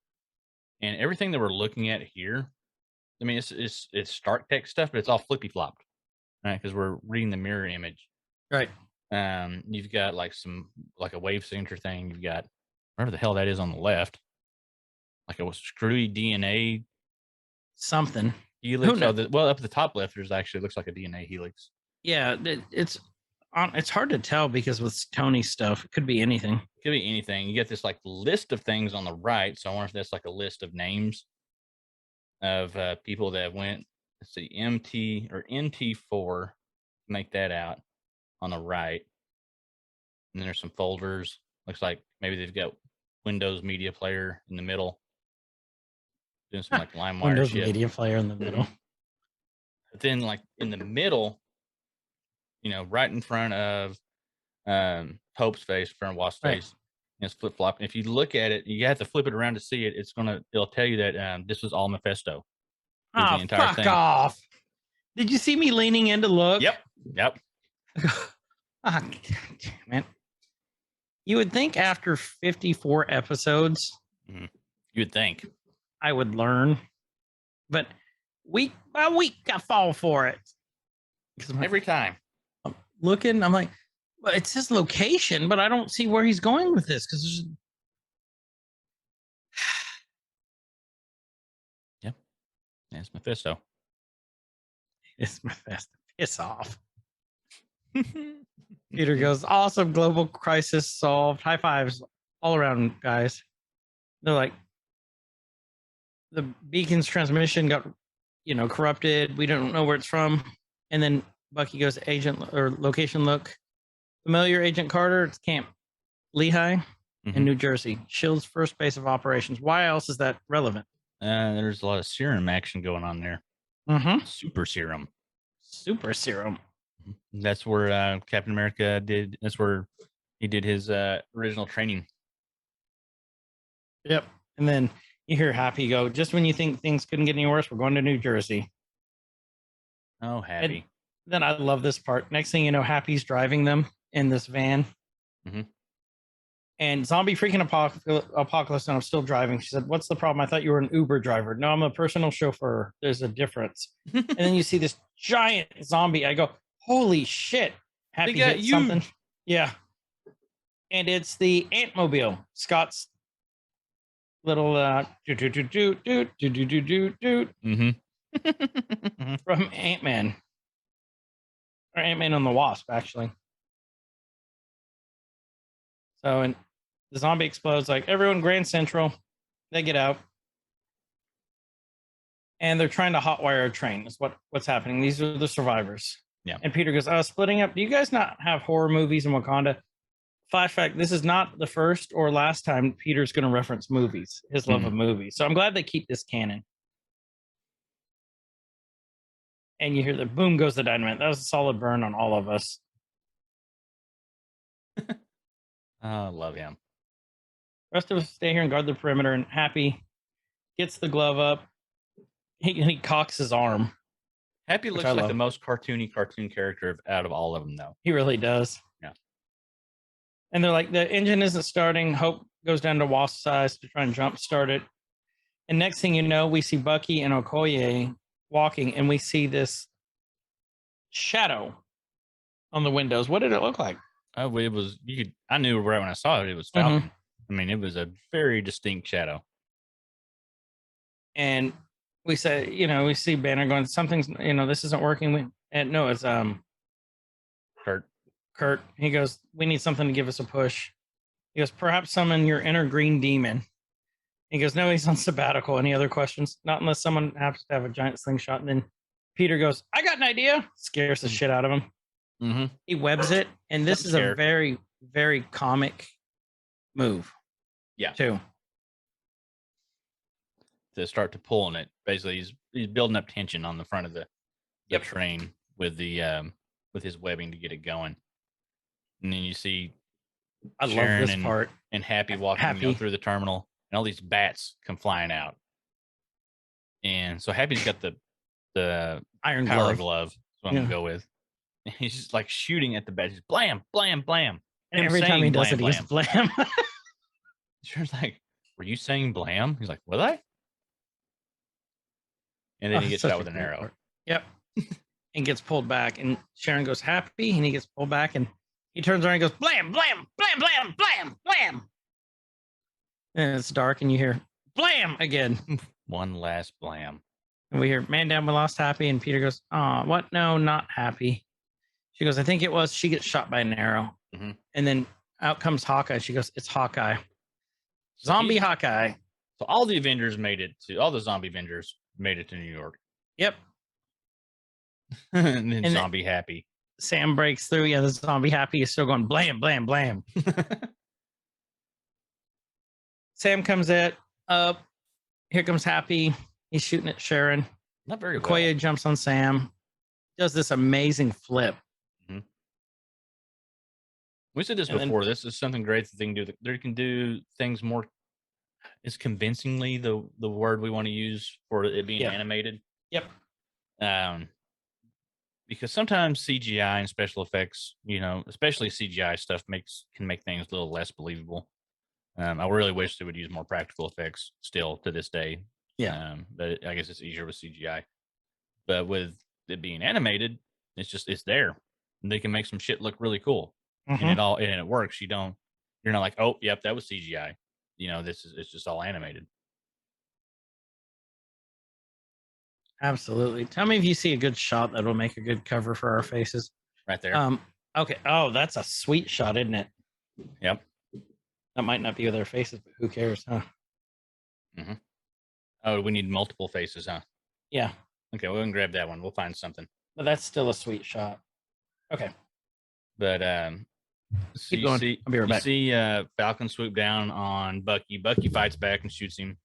And everything that we're looking at here, I mean, it's Stark Tech stuff, but it's all flippy flopped, right? Because we're reading the mirror image. Right. You've got like a wave signature thing. You've got whatever the hell that is on the left, like a screwy DNA Something. helix. knows? Well, up at the top left, there's actually looks like a DNA helix. Yeah, it's hard to tell because with Tony stuff, it could be anything. Could be anything. You get this like list of things on the right. So I wonder if that's like a list of names of people that went. Let's see, MT or NT4. Make that out on the right. And then there's some folders. Looks like maybe they've got Windows Media Player in the middle. Doing some like LimeWire Windows shit. Media Player in the middle. But then like in the middle, right in front of Pope's face, in front of Wasp's Right. face, it's flip flop. And if you look at it, you have to flip it around to see it. It'll tell you that this was all Mephisto. Through the entire Fuck thing. off. Did you see me leaning in to look? Yep. Ah, damn it. You would think after 54 episodes, You would think. I would learn, but week by week, I fall for it. Because I'm Every time. looking, I'm like, well, it's his location, but I don't see where he's going with this because Yeah, it's Mephisto. it's my fast. Piss off. Peter goes, awesome, global crisis solved. High fives all around, guys. They're like, the beacon's transmission got, corrupted. We don't know where it's from. And then Bucky goes, agent or location look. Familiar, Agent Carter. It's Camp Lehigh in New Jersey. Shield's first base of operations. Why else is that relevant? There's a lot of serum action going on there. Mm-hmm. Super serum. Super serum. That's where Captain America did. That's where he did his original training. Yep. And then you hear Happy go, just when you think things couldn't get any worse, we're going to New Jersey. Oh, Happy. Then I love this part. Next thing you know, Happy's driving them in this van. Mhm. And zombie freaking apocalypse, and I'm still driving. She said, what's the problem? I thought you were an Uber driver. No, I'm a personal chauffeur. There's a difference. And then you see this giant zombie. I go, holy shit. Happy got hit you. something. Yeah. And it's the Ant-Mobile. Scott's little Mm-hmm. from Ant-Man. Or Ant-Man and the Wasp, actually. So, and the zombie explodes like everyone Grand Central. They get out. And they're trying to hotwire a train. Is what's happening. These are the survivors. Yeah. And Peter goes, splitting up. Do you guys not have horror movies in Wakanda? Fact, this is not the first or last time Peter's going to reference movies, his love of movies. So I'm glad they keep this canon. And you hear the boom goes the dynamite. That was a solid burn on all of us. I love him. The rest of us stay here and guard the perimeter. And Happy gets the glove up. He cocks his arm. Happy looks like the most cartoon character out of all of them, though. He really does. Yeah. And they're like, the engine isn't starting. Hope goes down to Wasp's size to try and jump start it. And next thing you know, we see Bucky and Okoye walking, and we see this shadow on the windows. What did it look like? Oh, it was I knew right when I saw it, it was Falcon. I mean, it was a very distinct shadow. And we say, we see Banner going, something's, this isn't working. No, it's Kurt. He goes, we need something to give us a push. He goes, perhaps summon your inner green demon. He goes, no, he's on sabbatical. Any other questions? Not unless someone happens to have a giant slingshot. And then Peter goes, I got an idea. Scares the shit out of him. Mm-hmm. He webs it. And this is a very, very comic move. Yeah. Too. To start to pulling it. Basically, he's building up tension on the front of the train with the with his webbing to get it going. And then you see Sharon love this part. And Happy walking through the terminal, and all these bats come flying out. And so Happy's got the iron power glove. That's what I'm gonna go with. And he's just like shooting at the bats. He's blam, blam, blam. And every time he does it, he's blam. Sharon's like, were you saying blam? He's like, was I? And then he gets shot with an arrow. Yep. And gets pulled back. And Sharon goes, Happy. And he gets pulled back. And he turns around and goes, blam, blam, blam, blam, blam, blam. And it's dark. And you hear, blam again. One last blam. And we hear, man down, we lost Happy. And Peter goes, what? No, not Happy. She goes, I think it was. She gets shot by an arrow. Mm-hmm. And then out comes Hawkeye. She goes, it's Hawkeye. Zombie Hawkeye. So all the Avengers all the zombie Avengers made it to New York. Yep. And then Zombie Happy. Sam breaks through. Yeah, the Zombie Happy is still going blam, blam, blam. Sam comes up. Here comes Happy. He's shooting at Sharon. Not very well. Okoye jumps on Sam. Does this amazing flip. Mm-hmm. We said this before. This is something great that they can do. They can do things more. Is convincingly the word we want to use for it being animated. Yep. Because sometimes CGI and special effects, especially CGI stuff can make things a little less believable. I really wish they would use more practical effects still to this day. Yeah. But I guess it's easier with CGI. But with it being animated, it's there. And they can make some shit look really cool. Mm-hmm. And it works. You're not like, oh, yep, that was CGI. It's just all animated. Absolutely. Tell me if you see a good shot that will make a good cover for our faces. Right there. Okay. Oh, that's a sweet shot, isn't it? Yep. That might not be with their faces, but who cares, huh? Mm-hmm. Oh, we need multiple faces, huh? Yeah. Okay, we'll grab that one. We'll find something. But that's still a sweet shot. Okay. But keep going. I'll be right back. You see Falcon swoop down on Bucky. Bucky fights back and shoots him.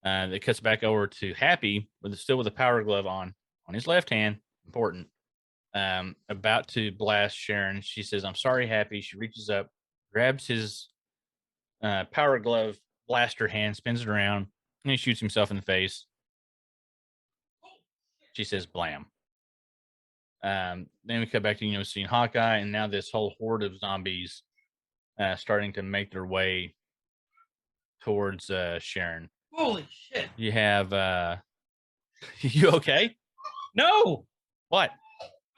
It cuts back over to Happy, still with a power glove on his left hand. Important. About to blast Sharon. She says, I'm sorry, Happy. She reaches up, grabs his power glove blaster hand, spins it around, and he shoots himself in the face. She says, blam. Then we cut back to, seeing Hawkeye, and now this whole horde of zombies starting to make their way towards Sharon. Holy shit. You have, you okay? No. What?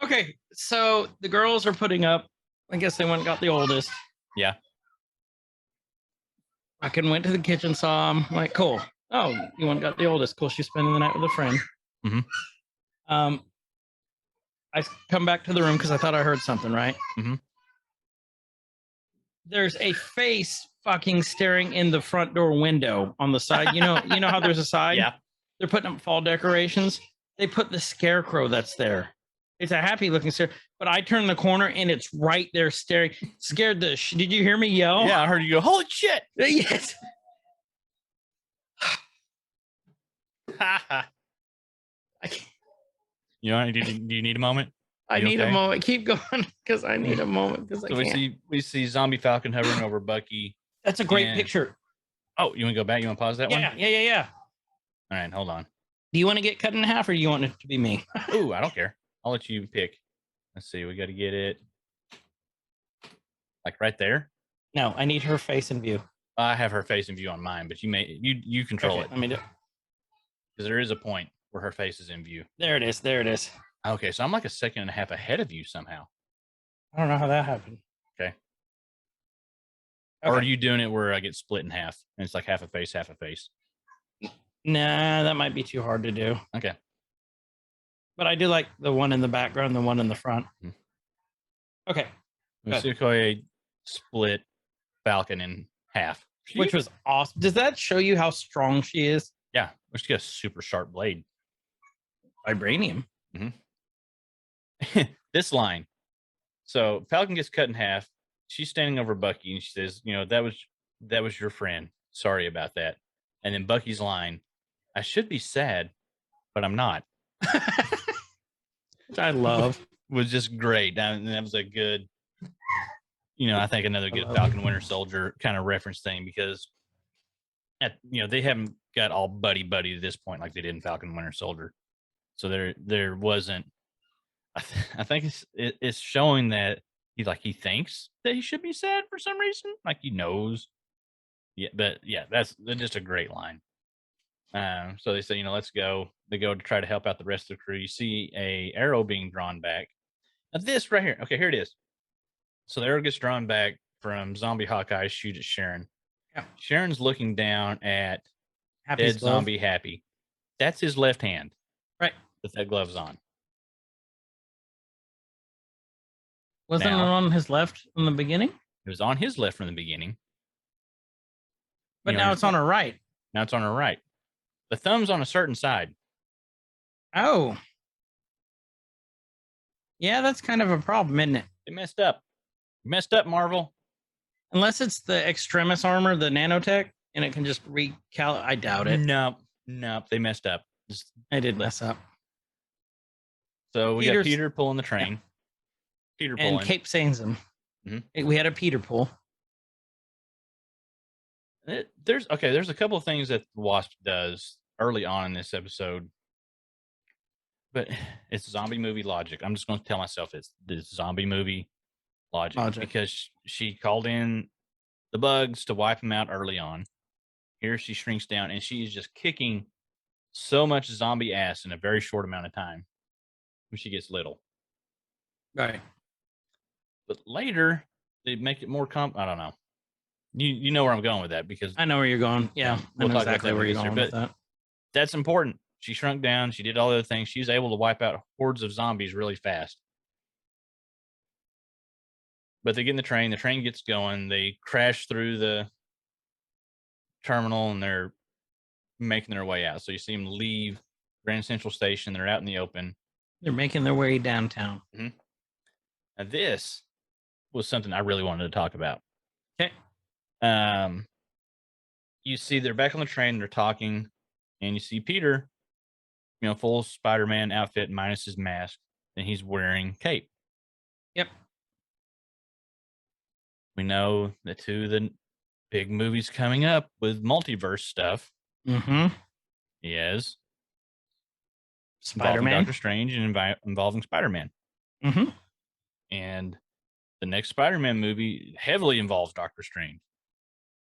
Okay, so the girls are putting up, I guess they went and got the oldest. Yeah. I went to the kitchen, saw him, like, cool. Oh, you went and got the oldest. Cool, she's spending the night with a friend. Mm-hmm. I come back to the room because I thought I heard something, right? Mm-hmm. There's a face fucking staring in the front door window on the side. You know how there's a side? Yeah. They're putting up fall decorations. They put the scarecrow that's there. It's a happy looking stare, but I turn the corner and it's right there staring. Scared the did you hear me yell? Yeah, I heard you go, holy shit. Yes. I can't. You know, do you need a moment? I You need okay? a moment. Keep going because I need a moment because So I can't. we see Zombie Falcon hovering over Bucky. That's a great and- picture. Oh, you want to go back? You want to pause that one? Yeah. All right, hold on. Do you want to get cut in half or do you want it to be me? Ooh, I don't care. I'll let you pick. Let's see. We got to get it like right there. No, I need her face in view. I have her face in view on mine, but you control Okay, it let me do. because there is a point where her face is in view. There it is. There it is. Okay, so I'm like a second and a half ahead of you somehow. I don't know how that happened. Okay. Or are you doing it where I get split in half and it's like half a face, half a face? Nah, that might be too hard to do. Okay. But I do like the one in the background, the one in the front. Mhm. Okay, good. Sukoye split Falcon in half. Which was awesome. Does that show you how strong she is? Yeah, she's got a super sharp blade. Vibranium. This line. So Falcon gets cut in half. She's standing over Bucky and she says, you know, that was your friend. Sorry about that. And then Bucky's line, I should be sad, but I'm not. Which I love. Was just great. And that was a good, you know, I think another good Falcon Winter Soldier kind of reference thing because they haven't got all buddy at this point like they did in Falcon Winter Soldier. So there wasn't. I think it's showing that he thinks that he should be sad for some reason, like he knows. Yeah, but yeah, that's just a great line. So they say, you know, let's go. They go to try to help out the rest of the crew. You see a arrow being drawn back. Now this right here. Okay, here it is. So the arrow gets drawn back from Zombie Hawkeye shoot at Sharon. Yeah. Sharon's looking down at Happy's dead glove. zombie Happy. That's his left hand. Right. With that glove's on. Wasn't it Now- on his left in the beginning? It was on his left from the beginning. But You know, now it's on her right. Now it's on her right. The thumb's on a certain side. Oh. Yeah, that's kind of a problem, isn't it? They messed up. Messed up, Marvel. Unless it's the extremis armor, the nanotech, and it can just recalibrate. I doubt it. Nope. They messed up. I did mess up. So we got Peter's- Peter pulling the train. Peter And pulling. Cape Sansum. Mhm. We had a Peter pull. There's a couple of things that the Wasp does early on in this episode, but it's zombie movie logic. I'm just going to tell myself it's this zombie movie logic. Because she called in the bugs to wipe them out early on. Here she shrinks down and she is just kicking so much zombie ass in a very short amount of time when she gets little. Right. But later they make it more I don't know. You know where I'm going with that because I know where you're going. Yeah. We'll I know talk about exactly that where you're later, going with that. that's important. She shrunk down. She did all the other things. She was able to wipe out hordes of zombies really fast. But they get in the train. The train gets going. They crash through the terminal and they're making their way out. So you see them leave Grand Central Station. They're out in the open. They're making their way downtown. Now this was something I really wanted to talk about. Okay. You see they're back on the train. They're talking, and you see Peter, you know, full Spider-Man outfit minus his mask, and he's wearing cape. Yep. We know the two of the big movies coming up with multiverse stuff. Mm-hmm. Yes. Spider-Man. Doctor Strange and involving Spider-Man. Mm-hmm. And the next Spider-Man movie heavily involves Doctor Strange.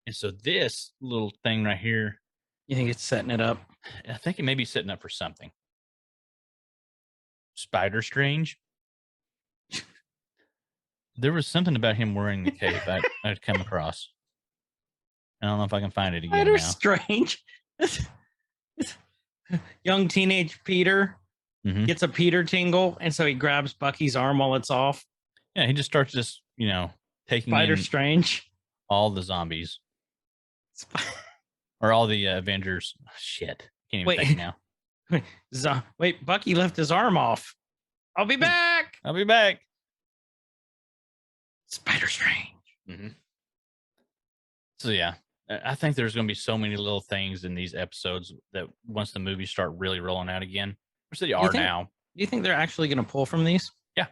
And so this little thing right here, You think it's setting it up? I think it may be setting up for something. Spider Strange. There was something about him wearing the cape I'd come across. I don't know if I can find it again Spider now. Strange. Young teenage Peter Mhm. gets a Peter tingle, and so he grabs Bucky's arm while it's off. Yeah, he just starts just, you know, taking Spider in Strange. all the zombies or all the Avengers. Shit, can't even think now. Wait, Bucky left his arm off. I'll be back. I'll be back. Spider Strange. Mm-hmm. So yeah, I think there's going to be so many little things in these episodes that once the movies start really rolling out again, which they are now. Do you think they're actually going to pull from these? Yeah,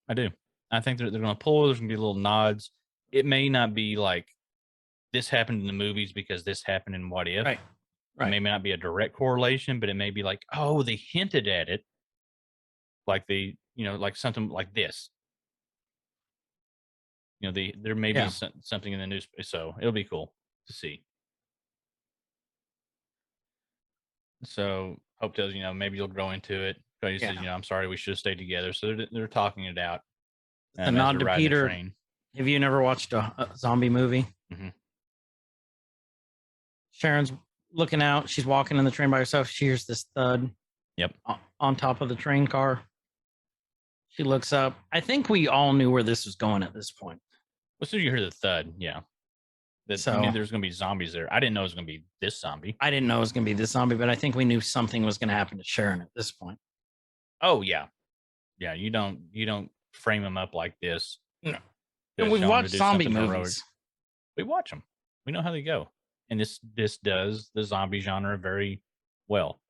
I do. I think they're going to pull. There's going to be little nods. It may not be like this happened in the movies because this happened in What If. Right. It may not be a direct correlation, but it may be like, oh, they hinted at it. Like they, like something like this. There may be something in the news, so it'll be cool to see. So Hope tells maybe you'll grow into it. But he says, I'm sorry, we should have stayed together. So they're talking it out. The nod to Peter. Have you never watched a zombie movie? Mm-hmm. Sharon's looking out. She's walking in the train by herself. She hears this thud. Yep. On top of the train car. She looks up. I think we all knew where this was going at this point. As soon as you hear the thud, yeah. I knew there was going to be zombies there. I didn't know it was going to be this zombie. I didn't know it was going to be this zombie, but I think we knew something was going to happen to Sharon at this point. Oh yeah, yeah. You don't frame them up like this. No. And we've watched zombie movies. Heroic. We watch them. We know how they go, and this does the zombie genre very well.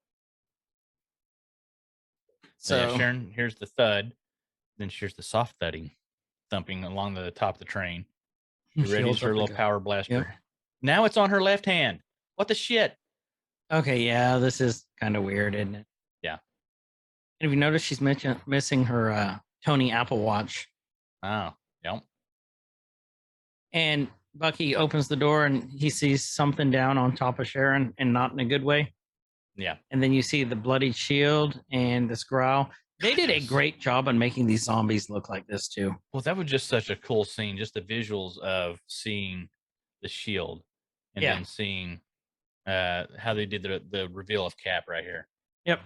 So yeah, Sharon hears the thud, then she hears the soft thumping along the top of the train. She readies her little power blaster. Yep. Now it's on her left hand. What the shit? Okay, yeah, this is kind of weird, isn't it? Yeah. And have you noticed she's missing her Tony Apple Watch? Oh, yep. And Bucky opens the door and he sees something down on top of Sharon, and not in a good way. Yeah. And then you see the bloodied shield and this growl. They did a great job on making these zombies look like this too. Well, that was just such a cool scene. Just the visuals of seeing the shield and then seeing how they did the reveal of Cap right here. Yep.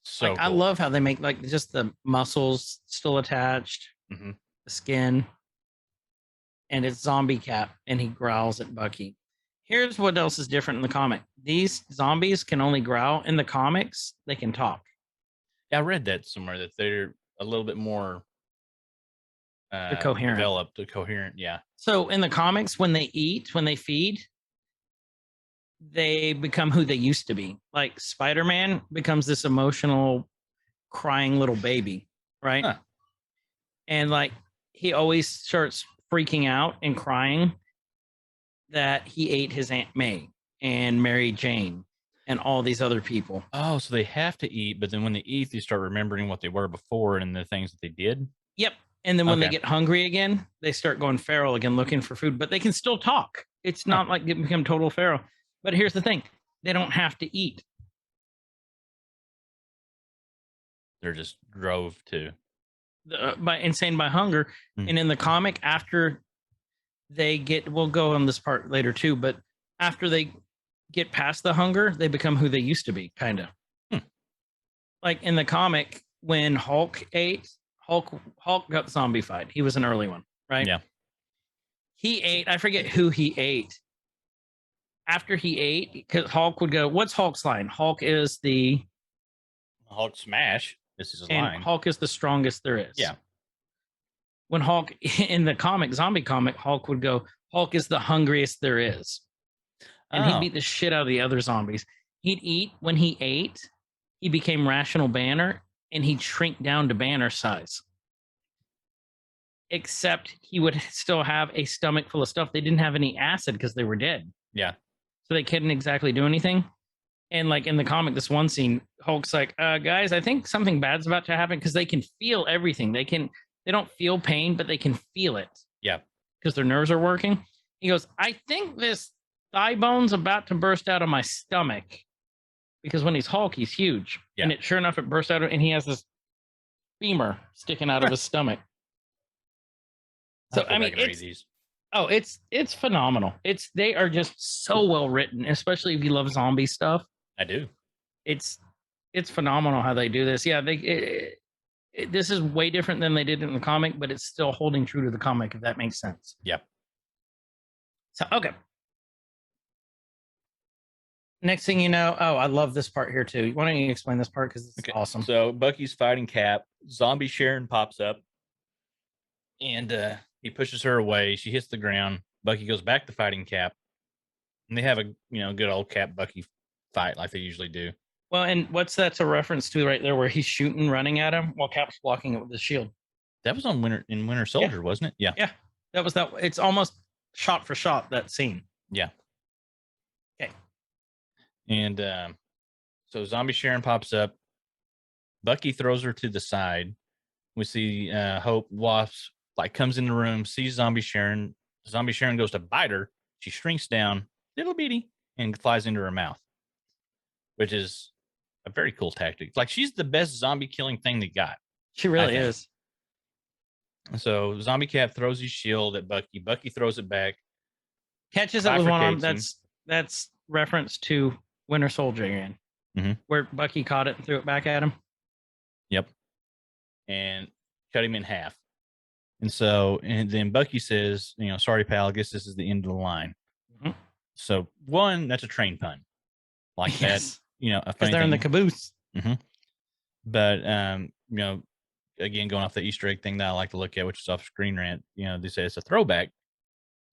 So cool. I love how they make like just the muscles still attached, the skin, and it's zombie Cap, and he growls at Bucky. Here's what else is different in the comic. These zombies can only growl. In the comics, they can talk. Yeah, I read that somewhere, that they're a little bit more they're coherent. Developed, coherent, yeah. So in the comics, when they eat, when they feed, they become who they used to be. Like Spider-Man becomes this emotional, crying little baby, right? Huh. And like he always starts freaking out and crying that he ate his Aunt May and Mary Jane and all these other people. Oh, so they have to eat, but then when they eat, they start remembering what they were before and the things that they did? Yep. And then when they get hungry again, they start going feral again, looking for food, but they can still talk. It's not like they become total feral. But here's the thing. They don't have to eat. They're just drove to. Insane by hunger. Mm-hmm. And in the comic, after they get, we'll go on this part later too, but after they get past the hunger, they become who they used to be, kind of. Like in the comic, when Hulk ate, Hulk got zombified. He was an early one, right? Yeah. He ate, I forget who he ate. After he ate, because Hulk would go, what's Hulk's line? Hulk is the Hulk smash. This is his line. Hulk is the strongest there is. Yeah. When Hulk, in the comic, zombie comic, Hulk would go, Hulk is the hungriest there is. And he'd beat the shit out of the other zombies. He'd eat. When he ate, he became Rational Banner, and he'd shrink down to Banner size. Except he would still have a stomach full of stuff. They didn't have any acid because they were dead. Yeah. So they couldn't exactly do anything. And like in the comic, this one scene, Hulk's like, guys, I think something bad's about to happen, because they can feel everything. They don't feel pain, but they can feel it. Yeah. Because their nerves are working. He goes, I think this thigh bone's about to burst out of my stomach. Because when he's Hulk, he's huge. Yeah. And sure enough, it bursts out, and he has this femur sticking out of his stomach. So I mean, it's phenomenal. They are just so well written, especially if you love zombie stuff. I do. It's phenomenal how they do this. Yeah, This is way different than they did in the comic, but it's still holding true to the comic, if that makes sense. Yep. So, okay. Next thing you know, oh, I love this part here too. Why don't you explain this part? Because it's awesome. So Bucky's fighting Cap. Zombie Sharon pops up, and he pushes her away. She hits the ground. Bucky goes back to fighting Cap, and they have a good old Cap Bucky fight like they usually do. Well, and what's that's a reference to right there, where he's shooting, running at him while Cap's blocking it with his shield. That was on Winter Soldier, wasn't it? Yeah. Yeah, that was that. It's almost shot for shot that scene. Yeah. Okay. And so Zombie Sharon pops up. Bucky throws her to the side. We see Hope Wasp comes in the room, sees Zombie Sharon. Zombie Sharon goes to bite her. She shrinks down, little bitty, and flies into her mouth, which is a very cool tactic. Like, she's the best zombie killing thing they got. She really is. So Zombie Cap throws his shield at Bucky. Bucky throws it back. Catches it with one arm. Bifurcates That's reference to Winter Soldier again, where Bucky caught it and threw it back at him. Yep. And cut him in half. And then Bucky says, sorry, pal, I guess this is the end of the line. So one, that's a train pun. Like Yes. that, a Because they're in the caboose. But again, going off the Easter egg thing that I like to look at, which is off Screen Rant, they say it's a throwback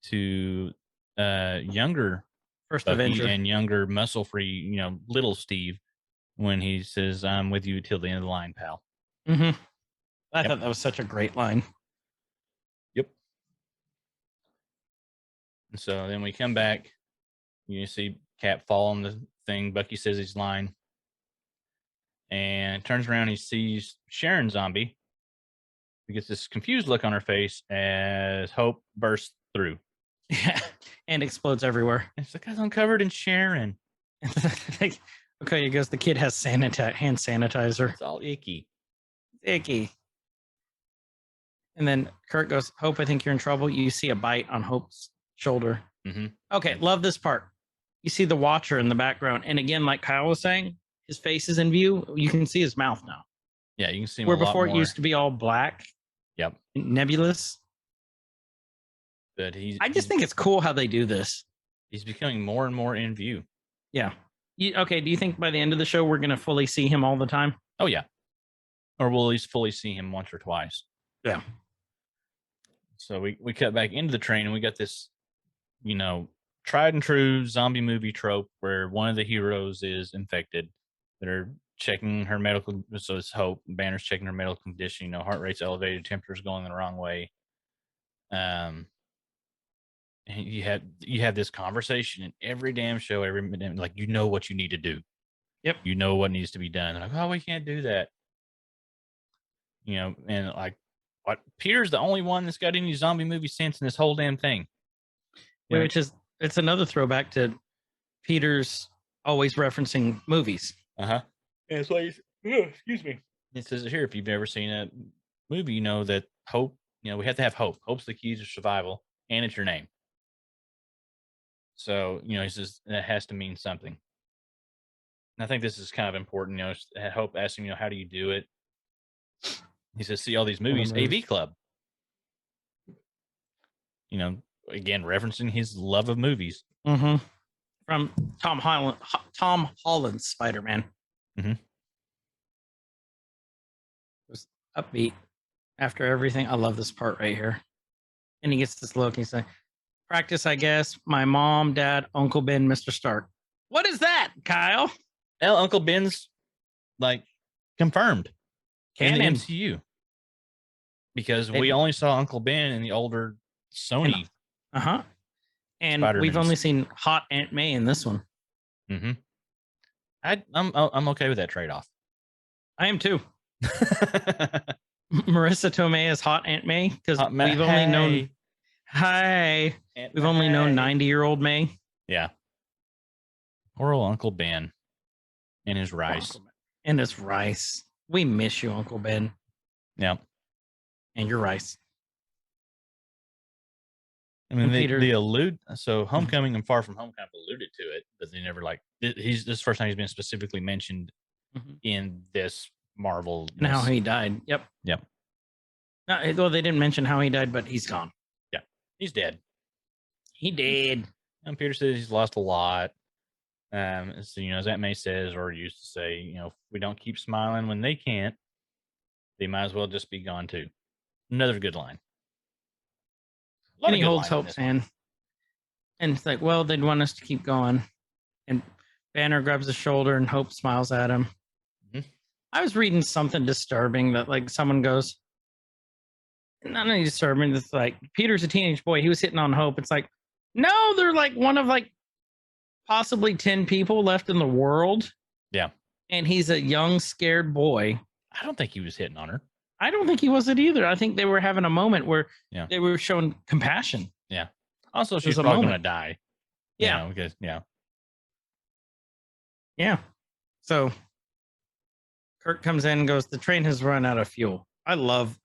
to younger First Bucky Avenger and younger muscle free, little Steve, when he says, I'm with you till the end of the line, pal. I thought that was such a great line. Yep. And so then we come back. You see Cap fall on the thing. Bucky says his line. And turns around. He sees Sharon Zombie. He gets this confused look on her face as Hope bursts through. Yeah. And explodes everywhere. It's because I'm covered in Sharon. Okay, he goes, the kid has hand sanitizer. It's all icky. Icky. And then Kurt goes, Hope, I think you're in trouble. You see a bite on Hope's shoulder. Okay, love this part. You see the Watcher in the background. And again, like Kyle was saying, his face is in view. You can see his mouth now. Yeah, you can see him where a lot before more. It used to be all black. Yep. Nebulous. But I just think it's cool how they do this. He's becoming more and more in view. Yeah. Okay, do you think by the end of the show we're going to fully see him all the time? Oh, yeah. Or we'll at least fully see him once or twice. Yeah. So we cut back into the train and we got this, tried and true zombie movie trope where one of the heroes is infected. They're checking her medical, so it's Hope. Banner's checking her medical condition. Heart rate's elevated, temperature's going the wrong way. And you have this conversation in every damn show, every minute, like what you need to do. Yep. You know what needs to be done. They're like, oh, we can't do that. And like, what? Peter's the only one that's got any zombie movie sense in this whole damn thing. Which is, it's another throwback to Peter's always referencing movies. And it's like, excuse me. It says here, if you've ever seen a movie, you know that hope, we have to have hope. Hope's the key to survival, and it's your name. So, he says that has to mean something. And I think this is kind of important. Hope asks him, how do you do it? He says, see all these movies, AV Club. Again, referencing his love of movies. From Tom Holland's Spider-Man. It was upbeat after everything. I love this part right here. And he gets this look. He's like, practice, I guess. My mom, dad, Uncle Ben, Mr. Stark. What is that, Kyle? Well, Uncle Ben's confirmed Canon. in the MCU. Because we only saw Uncle Ben in the older Sony. And Spider-Mans. we've only seen hot Aunt May in this one. I'm okay with that trade-off. I am too. Marissa Tomei is hot Aunt May because we've only known. Hi, we've only known 90-year-old May. Yeah. Poor old Uncle Ben and his rice. And his rice. We miss you, Uncle Ben. Yeah. And your rice. I mean, they allude. So, Homecoming and Far From Home kind of alluded to it, but they never this is the first time he's been specifically mentioned in this Marvel. And how he died. Yep. Yep. No, well, they didn't mention how he died, but he's gone. Yeah, he's dead. He did. And Peter says he's lost a lot. So, as Aunt May says, or used to say, if we don't keep smiling when they can't, they might as well just be gone too. Another good line. And he holds Hope's hand. And it's like, well, they'd want us to keep going. And Banner grabs his shoulder and Hope smiles at him. Mhm. I was reading something disturbing that like someone goes, not only disturbing, it's like Peter's a teenage boy. He was hitting on Hope. It's like, no, they're like one of like possibly 10 people left in the world. Yeah. And he's a young, scared boy. I don't think he was hitting on her. I don't think he was it either. I think they were having a moment where they were showing compassion. Yeah. Also, she's There's a probably going to moment. die. Yeah. Because, Yeah. So Kurt comes in and goes, the train has run out of fuel. I love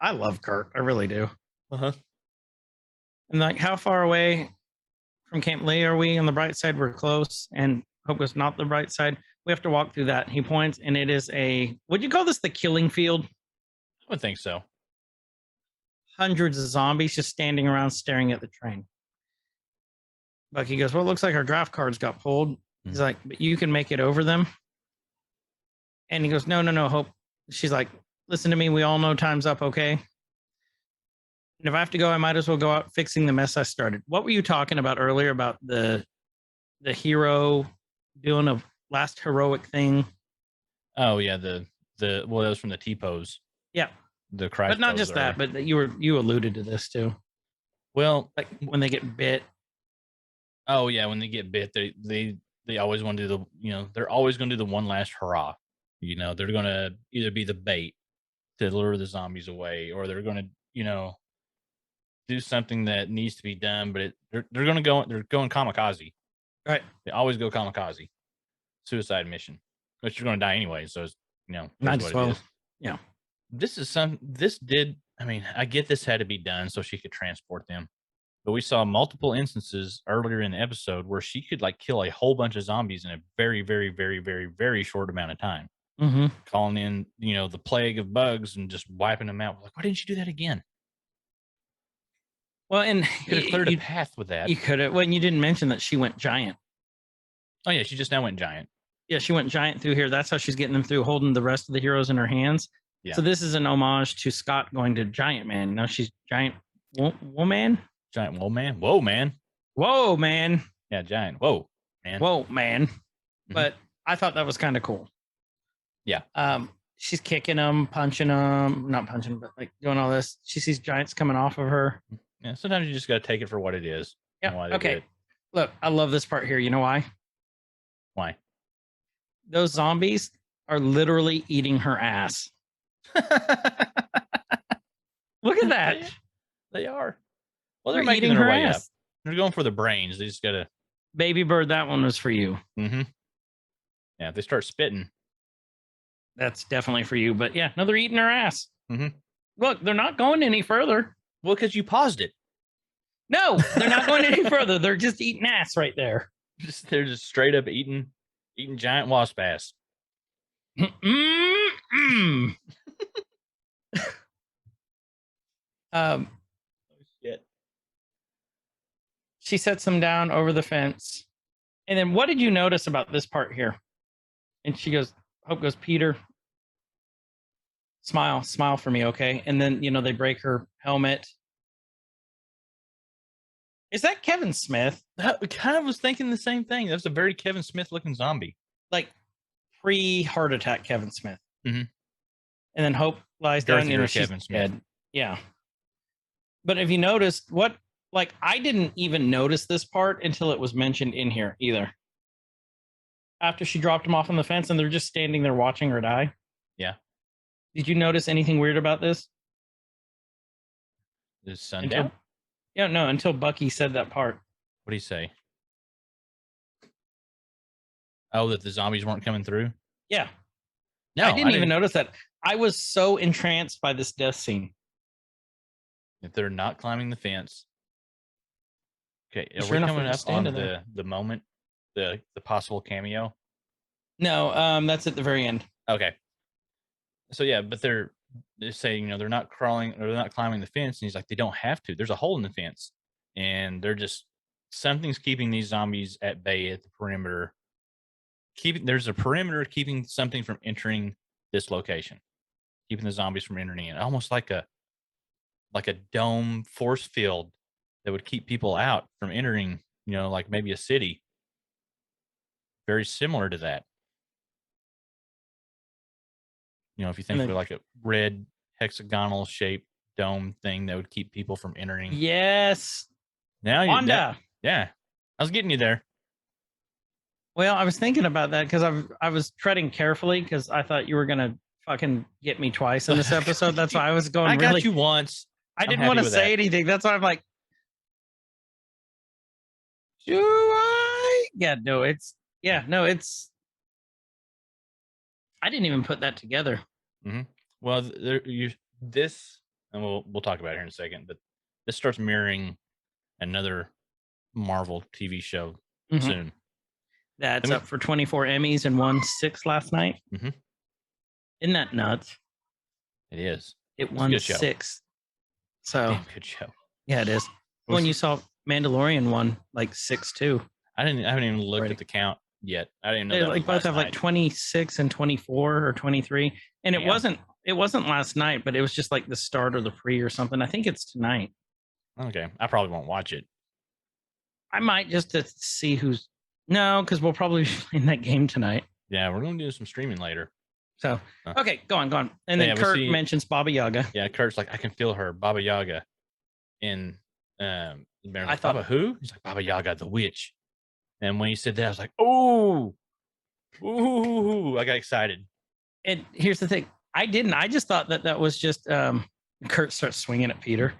Kurt. I really do. Uh-huh. And like, how far away from Camp Lee are we? On the bright side, we're close. And Hope goes, not the bright side. We have to walk through that. He points, and it is would you call this the killing field? I would think so. Hundreds of zombies just standing around staring at the train. Bucky goes, well, it looks like our draft cards got pulled. He's like, but you can make it over them. And he goes, no, Hope. She's like, listen to me. We all know time's up, okay? And if I have to go, I might as well go out fixing the mess I started. What were you talking about earlier about the hero doing a last heroic thing? Oh, yeah. That was from the T-pose. Yeah. The Christ but not pose just that, but you alluded to this too. Well, like when they get bit. Oh yeah, when they get bit, they always want to do they're always going to do the one last hurrah. They're going to either be the bait to lure the zombies away, or they're going to do something that needs to be done, but they're going kamikaze. Right. They always go kamikaze. Suicide mission. But you're going to die anyway, so it's, might as well. Yeah. I get this had to be done so she could transport them. But we saw multiple instances earlier in the episode where she could like kill a whole bunch of zombies in a very, very, very, very, very short amount of time. Mm-hmm. Calling in, the plague of bugs and just wiping them out. Like, why didn't you do that again? Well, and you could have cleared a path with that. You could have. Well, and you didn't mention that she went giant. Oh yeah, she just now went giant. Yeah, she went giant through here. That's how she's getting them through, holding the rest of the heroes in her hands. Yeah. So this is an homage to Scott going to Giant Man. Now she's Giant Woman. Giant Whoa Man. Whoa Man. Whoa Man. Yeah, Giant. Whoa Man. Whoa Man. Mm-hmm. But I thought that was kind of cool. Yeah. She's kicking them, punching them, not punching, but like doing all this. She sees giants coming off of her. Yeah. Sometimes you just got to take it for what it is. Yeah. Okay. Look, I love this part here. You know why? Why? Those zombies are literally eating her ass. Look at that. They are. Well, they're making their way up. They're going for the brains. They just got to. Baby bird, that one was for you. Mm-hmm. Yeah, if they start spitting. That's definitely for you. But yeah, no, they're eating her ass. Mm-hmm. Look, they're not going any further. Well, because you paused it. No, they're not going any further. They're just eating ass right there. They're just straight up eating giant wasp ass. Mm-mm. Oh shit. She sets them down over the fence. And then what did you notice about this part here? And she goes, Hope goes, Peter, smile for me, okay? And then, they break her helmet. Is that Kevin Smith? I kind of was thinking the same thing. That's a very Kevin Smith looking zombie. Like pre-heart attack Kevin Smith. Mm-hmm. And then Hope lies down, she's Kevin Smith. Dead. Yeah. But if you noticed I didn't even notice this part until it was mentioned in here either. After she dropped him off on the fence and they're just standing there watching her die. Yeah. Did you notice anything weird about this? Is sundown? Yeah, no, until Bucky said that part. What did he say? Oh, that the zombies weren't coming through? Yeah. No, I didn't even notice that. I was so entranced by this death scene. If they're not climbing the fence. Okay, are sure we coming up on there. the moment, the possible cameo? No, that's at the very end. Okay. So yeah, but they're saying, they're not crawling or they're not climbing the fence. And he's like, they don't have to. There's a hole in the fence, and they're just something's keeping these zombies at bay at the perimeter. There's a perimeter keeping something from entering this location, keeping the zombies from entering it. Almost like a dome force field that would keep people out from entering. Like maybe a city. Very similar to that. If you think of like a red hexagonal shaped dome thing that would keep people from entering. Yes. Now Wanda. Yeah. I was getting you there. Well, I was thinking about that because I was treading carefully because I thought you were gonna fucking get me twice in this episode. That's why I was going. I really, got you once. I didn't want to say anything. That's why I'm like, do I? Yeah, no, it's I didn't even put that together. Mm-hmm. Well, this, and we'll talk about it here in a second, but this starts mirroring another Marvel TV show soon. That's up for 24 Emmys and won 6 last night. Mm-hmm. Isn't that nuts? It is. It won 6. So damn good show. Yeah, it is. When you saw Mandalorian won like 6 too. I haven't even looked at the count yet. I didn't know. They like both have like 26 and 24 or 23, and it wasn't last night, but it was just like the start or the pre or something. I think it's tonight. Okay, I probably won't watch it. I might just to see who's because we'll probably be playing that game tonight. Yeah, we're going to do some streaming later. So okay, go on. And then Kurt mentions Baba Yaga. Yeah, Kurt's like, I can feel her, Baba Yaga. In I thought, Baba who? He's like, Baba Yaga, the witch. And when he said that, I was like, oh, ooh, I got excited. And here's the thing. I didn't. I just thought that was just Kurt starts swinging at Peter.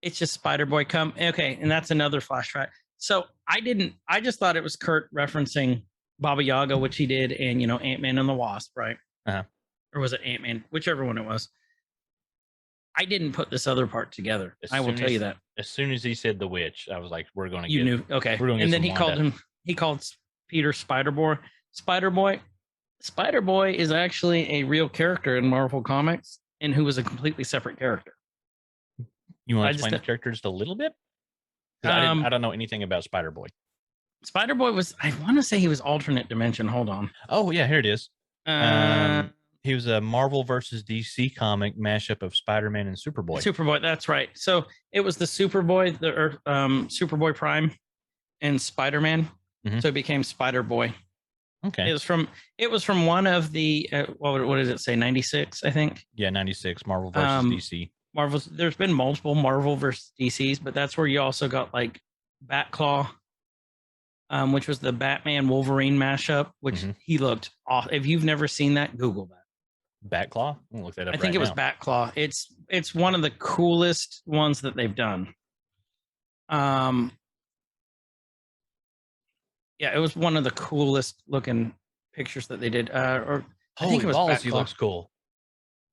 It's just Spider-Boy come. Okay, and that's another flashback. So I didn't. I just thought it was Kurt referencing Baba Yaga, which he did in, Ant-Man and the Wasp, right? Uh-huh. Or was it Ant-Man? Whichever one it was. I didn't put this other part together. I will tell you that. As soon as he said the witch, I was like, we're going to get... You knew. Okay. And then he called Peter Spider-Boy. Spider-Boy is actually a real character in Marvel Comics and who was a completely separate character. You want to explain the character just a little bit? I don't know anything about Spider-Boy. Spider-Boy was, I want to say he was alternate dimension. Hold on. Oh, yeah, here it is. He was a Marvel versus DC comic mashup of Spider-Man and Superboy. Superboy, that's right. So it was the Superboy, Superboy Prime, and Spider-Man. Mm-hmm. So it became Spider-Boy. Okay. It was from one of the what does it say? 96, I think. Yeah, 96. Marvel versus DC. There's been multiple Marvel versus DCs, but that's where you also got like Batclaw, which was the Batman Wolverine mashup, which he looked off. If you've never seen that, Google that. Batclaw? I'll look that up. I think it was Batclaw. It's one of the coolest ones that they've done. Yeah, it was one of the coolest looking pictures that they did. I think it was balls, Batclaw. He looks cool.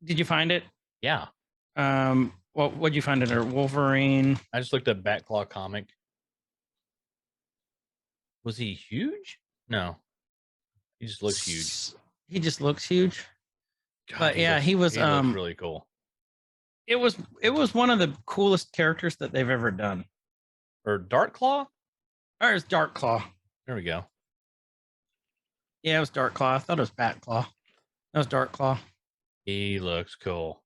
Did you find it? Yeah. What'd you find it? Or Wolverine? I just looked up Batclaw comic. Was he huge? No. He just looks huge. He just looks huge. God, but yeah, he was really cool. It was one of the coolest characters that they've ever done. Or Darkclaw? Or it's Darkclaw. There we go. Yeah, it was Darkclaw. I thought it was Batclaw. That was Darkclaw. He looks cool.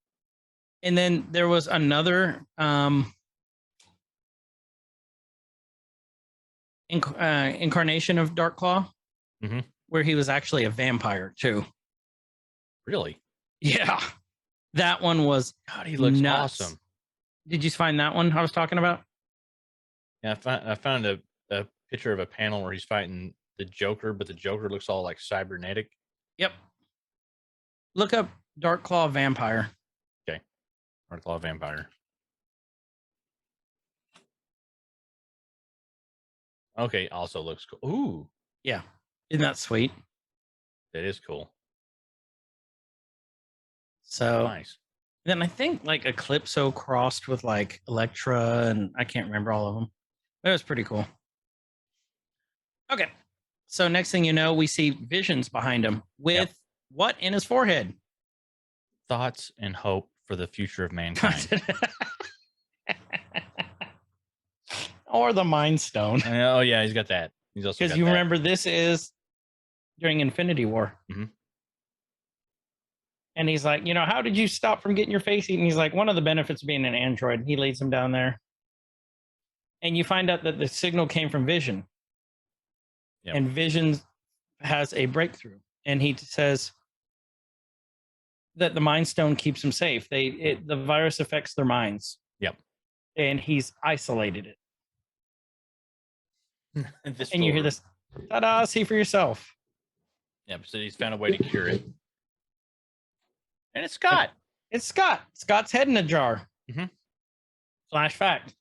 And then there was another incarnation of Darkclaw, where he was actually a vampire too. Really? Yeah. That one was God, he looks nuts. awesome. Did you find that one I was talking about? Yeah, I found a picture of a panel where he's fighting the Joker, but the Joker looks all like cybernetic. Yep. Look up Darkclaw Vampire. Okay. Darkclaw Vampire. Okay, also looks cool. Ooh. Yeah. Isn't that sweet? That is cool. So nice. Then I think like Eclipso crossed with like Elektra, and I can't remember all of them. That was pretty cool. Okay. So next thing you know, we see Visions behind him with what in his forehead? thoughts and hope for the future of mankind. Or the Mind Stone. Oh yeah, he's got that. He's also Because got you that. remember this is during Infinity War. Mhm. And he's like, you know, how did you stop from getting your face eaten? He's like, one of the benefits of being an android. He leads him down there. And you find out that the signal came from Vision. Yep. And Vision has a breakthrough. And he says that the Mind Stone keeps them safe. The virus affects their minds. Yep. And he's isolated it. This And you hear story. this, ta-da, see for yourself. Yep. So he's found a way to cure it. And it's Scott. It's Scott. Scott's head in a jar. Mhm. Flash fact.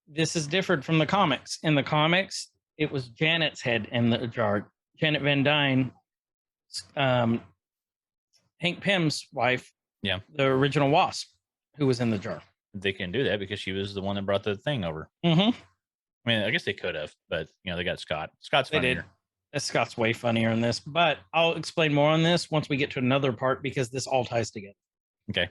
This is different from the comics. In the comics, it was Janet's head in the jar. Janet Van Dyne, Hank Pym's wife, Yeah. the original Wasp, who was in the jar. They can do that because she was the one that brought the thing over. Mm-hmm. I mean, I guess they could have, but you know, they got Scott. Scott's They funnier. did. Scott's way funnier in this, but I'll explain more on this once we get to another part because this all ties together. Okay.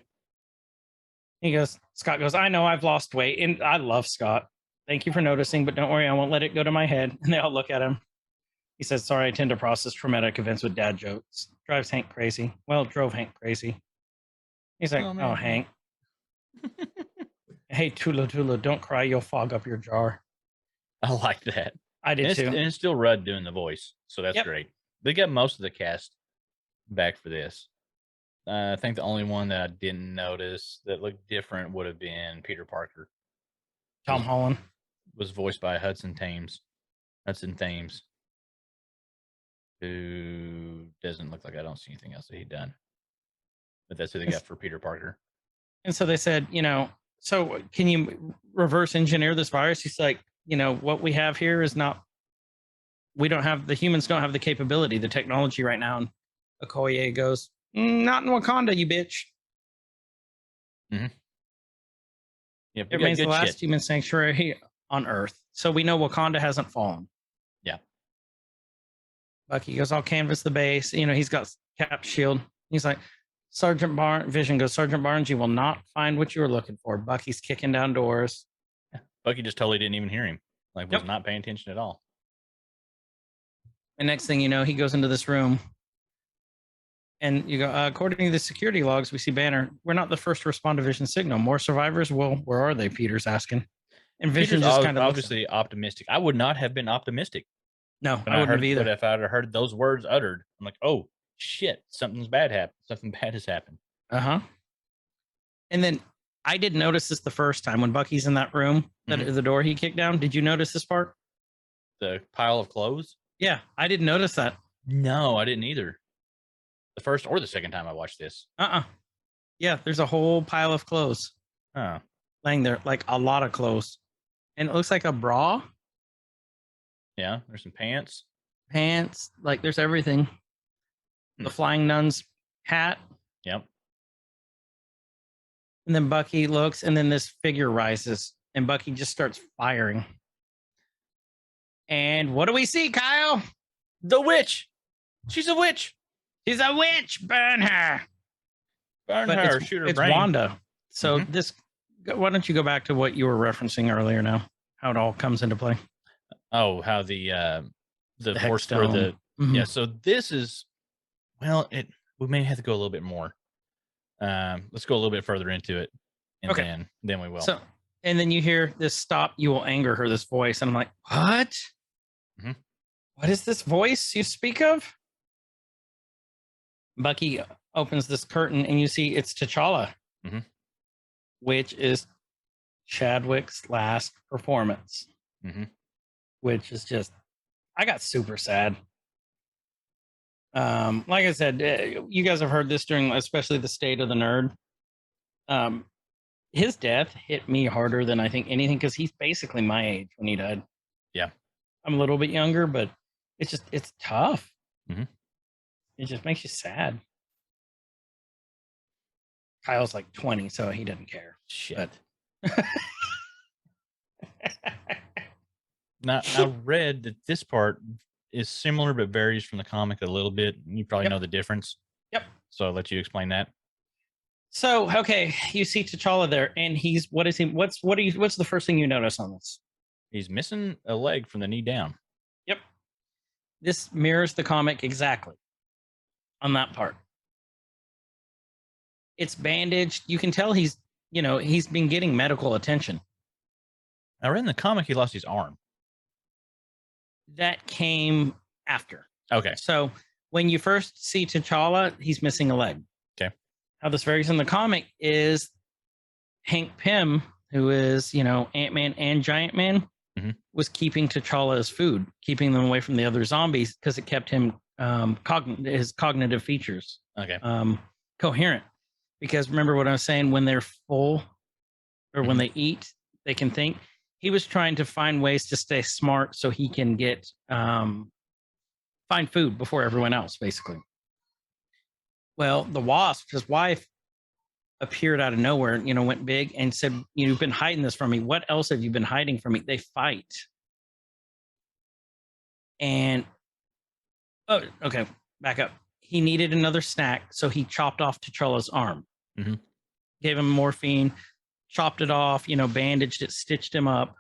Scott goes, I know I've lost weight. And I love Scott. Thank you for noticing, but don't worry, I won't let it go to my head. And they all look at him. He says, sorry, I tend to process traumatic events with dad jokes. Drives Hank crazy. Well, it drove Hank crazy. He's like, Oh, man. oh Hank. Hey, Tula, don't cry. You'll fog up your jar. I like that. I did And too. it's still Rudd doing the voice, so that's Yep. great. They got most of the cast back for this. I think the only one that I didn't notice that looked different would have been Peter Parker. Tom Holland. Was voiced by Hudson Thames, who doesn't look like I don't see anything else that he'd done. But that's who they got for Peter Parker. And so they said, you know, so can you reverse engineer this virus? He's like, you know, what we have here is not, the humans don't have the capability, the technology right now. And Okoye goes, not in Wakanda, you bitch. Yeah, It remains the last human sanctuary on Earth. So we know Wakanda hasn't fallen. Yeah. Bucky goes, I'll canvas the base. You know, he's got Cap's shield. He's like, Vision goes, Sergeant Barnes, you will not find what you were looking for. Bucky's kicking down doors. Bucky just totally didn't even hear him. Like, was Yep. not paying attention at all. And next thing you know, he goes into this room. And you go, according to the security logs, we see Banner. We're not the first to respond to Vision signal. More survivors? Well, where are they? Peter's asking. And Vision Peter's just kind of obviously optimistic. I would not have been optimistic. No, When I wouldn't have either. But if I'd heard those words uttered, I'm like, oh shit, something's bad happened. Something bad has happened. Uh-huh. And then I did notice this the first time when Bucky's in that room, the door he kicked down. Did you notice this part? The pile of clothes? Yeah, I didn't notice that. No, I didn't either. The first or the second time I watched this. Yeah, there's a whole pile of clothes Oh. laying there, like a lot of clothes. And it looks like a bra, Yeah, there's some pants. pants, like there's everything. The flying nun's hat. Yep. And then Bucky looks, and then this figure rises, and Bucky just starts firing. And what do we see, Kyle? The witch. She's a witch. She's a witch. Burn her. Burn But her. it's, Shoot her it's brain. Wanda. So Mhm. this, why don't you go back to what you were referencing earlier now? How it all comes into play. Oh, how the Hex force for the Mhm. yeah. So this is we may have to go a little bit more. Let's go a little bit further into it, and Okay. then we will. So, and then you hear this stop, you will anger her, this voice. And I'm like, what? Mhm. What is this voice you speak of? Bucky opens this curtain and you see it's T'Challa, Mhm. which is Chadwick's last performance, Mhm. which is just, I got super sad. Like I said, you guys have heard this during, especially the State of the Nerd. His death hit me harder than I think anything because he's basically my age when he died. Yeah. I'm a little bit younger, but it's tough. Mhm. It just makes you sad. Kyle's like 20, so he doesn't care. Shit. Now, I read that this part is similar but varies from the comic a little bit. You probably Yep. know the difference. Yep. So I'll let you explain that. So okay, you see T'Challa there, and he's what is he? What's the first thing you notice on this? He's missing a leg from the knee down. Yep, this mirrors the comic exactly on that part. It's bandaged. You can tell he's been getting medical attention. I read in the comic he lost his arm. That came after. Okay. So when you first see T'Challa, he's missing a leg. Okay. How this varies in the comic is Hank Pym, who is, Ant-Man and Giant Man, was keeping T'Challa as food, keeping them away from the other zombies because it kept him his cognitive features coherent. Because remember what I was saying, when they're full or when they eat, they can think. He was trying to find ways to stay smart so he can get find food before everyone else, basically. Well, the Wasp, his wife, appeared out of nowhere, went big and said, "You've been hiding this from me. What else have you been hiding from me?" They fight. And, oh, okay, back up. He needed another snack, so he chopped off T'Challa's arm. Gave him morphine, chopped it off, bandaged it, stitched him up,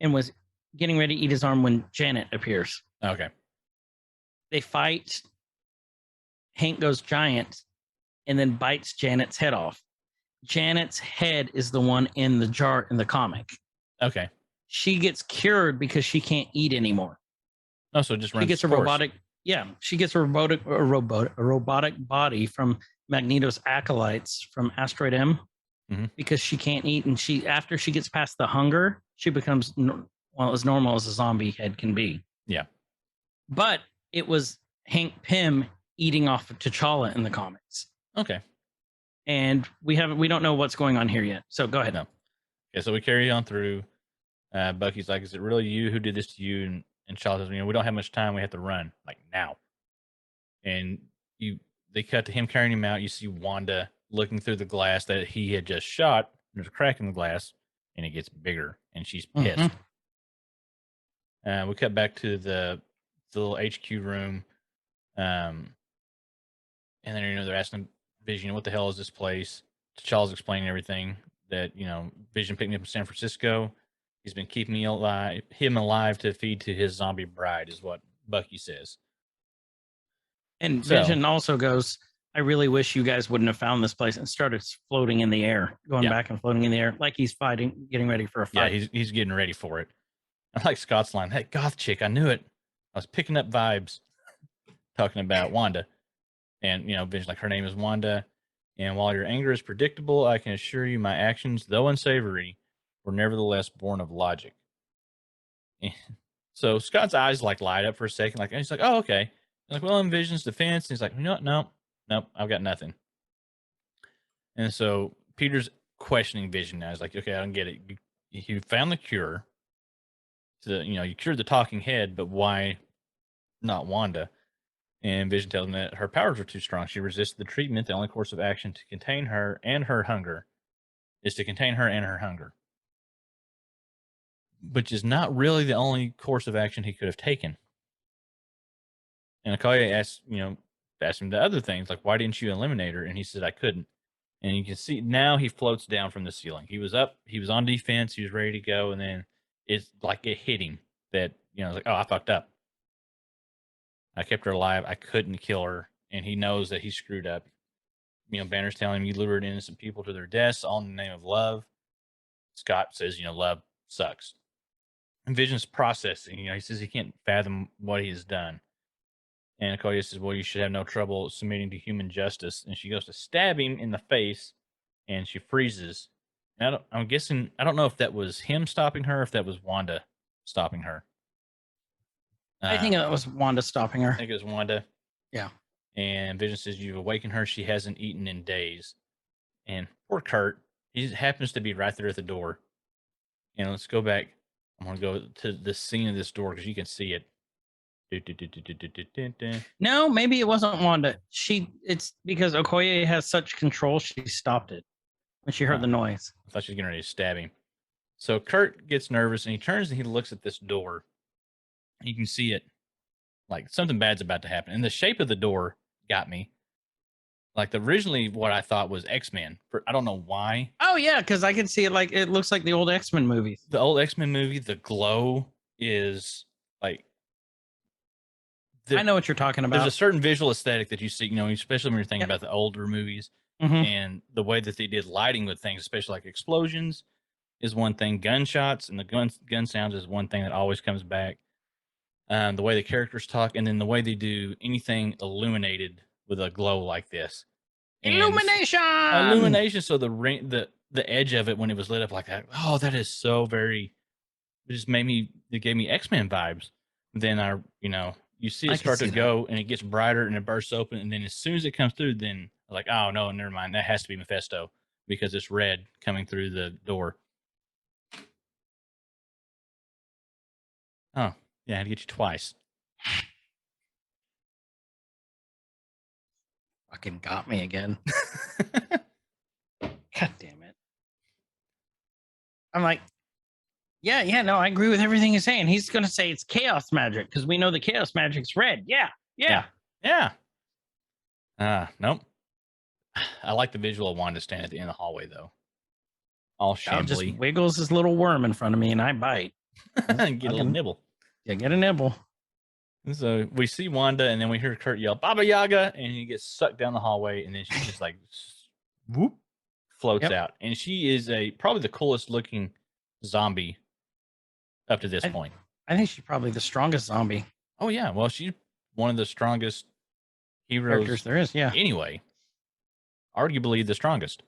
and was getting ready to eat his arm when Janet appears. Okay. They fight. Hank goes giant and then bites Janet's head off. Janet's head is the one in the jar in the comic. Okay. She gets cured because she can't eat anymore. Oh, so it just runs she gets a course. robotic. Yeah, she gets a robotic body from Magneto's acolytes from Asteroid M because she can't eat, and after she gets past the hunger, she becomes as normal as a zombie head can be. Yeah, but it was Hank Pym eating off of T'Challa in the comics. Okay, and we don't know what's going on here yet. So go ahead. No. Okay, so we carry on through. Bucky's like, "Is it really you who did this to you?" And Shaw says, "We don't have much time. We have to run like now." And they cut to him carrying him out. You see Wanda looking through the glass that he had just shot. There's a crack in the glass, and it gets bigger, and she's pissed. We cut back to the little HQ room, and then they're asking Vision, "What the hell is this place?" T'Challa's explaining everything that Vision picked me up in San Francisco. He's been keeping him alive to feed to his zombie bride, is what Bucky says. And Vision also goes, "I really wish you guys wouldn't have found this place," and started floating in the air, going back and floating in the air like he's fighting, getting ready for a fight. Yeah, he's getting ready for it. I like Scott's line, "Hey, goth chick, I knew it. I was picking up vibes," talking about Wanda. And, Vision's like, "Her name is Wanda. And while your anger is predictable, I can assure you my actions, though unsavory, were nevertheless born of logic." And so Scott's eyes light up for a second. And he's like, "Oh, okay." I'm like, "Well, in Vision's defense," and he's like, "No, I've got nothing." And so Peter's questioning Vision now. He's like, "Okay, I don't get it. You found the cure. You cured the talking head, but why not Wanda?" And Vision tells him that her powers are too strong. She resisted the treatment. The only course of action to contain her and her hunger is to contain her and her hunger, which is not really the only course of action he could have taken. And Okoye asked him the other things, like, "Why didn't you eliminate her?" And he said, "I couldn't." And you can see now he floats down from the ceiling. He was up, he was on defense, he was ready to go, and then it's like it hit him that, like, "Oh, I fucked up. I kept her alive. I couldn't kill her." And he knows that he screwed up. Banner's telling him, "You lured innocent people to their deaths all in the name of love." Scott says, "Love sucks." And Vision's processing. He says he can't fathom what he has done. And Okoye says, "Well, you should have no trouble submitting to human justice." And she goes to stab him in the face, and she freezes. And I'm guessing, I don't know if that was him stopping her, if that was Wanda stopping her. I think it was Wanda stopping her. I think it was Wanda. Yeah. And Vision says, "You've awakened her. She hasn't eaten in days." And poor Kurt, he happens to be right there at the door. And let's go back. I'm going to go to the scene of this door because you can see it. No, maybe it wasn't Wanda. It's because Okoye has such control, she stopped it when she heard the noise. I thought she was getting ready to stab him. So Kurt gets nervous and he turns and he looks at this door. You can see it like something bad's about to happen. And the shape of the door got me. Like originally, what I thought was X-Men. I don't know why. Oh yeah, because I can see it like it looks like the old X-Men movies. The old X-Men movie, the glow is like. I know what you're talking about. There's a certain visual aesthetic that you see, you know, especially when you're thinking Yep. about the older movies Mhm. and the way that they did lighting with things, especially like explosions, is one thing. Gunshots and the gun sounds is one thing that always comes back. The way the characters talk, and then the way they do anything illuminated with a glow like this. And illumination. So the ring, the edge of it when it was lit up like that. Oh, that is so very. It just it gave me X-Men vibes. Then you see I it can start see to that. go and it gets brighter and it bursts open. And then as soon as it comes through, then like, oh no, never mind. That has to be Mephisto because it's red coming through the door. Oh, yeah, I had to get you twice. Fucking got me again. God damn it. I'm like, yeah, no, I agree with everything he's saying. He's going to say it's chaos magic because we know the chaos magic's red. Yeah. Nope. I like the visual of Wanda standing at the end of the hallway, though. All Cal just shambly. wiggles his little worm in front of me and I bite. Get a little nibble. Yeah, get a nibble. And so we see Wanda, and then we hear Kurt yell, Baba Yaga, and he gets sucked down the hallway, and then she just like, whoop, floats out. And she is probably the coolest looking zombie up to this point. I think she's probably the strongest zombie. Oh, yeah. Well, she's one of the strongest Characters there is, yeah. Anyway, arguably the strongest.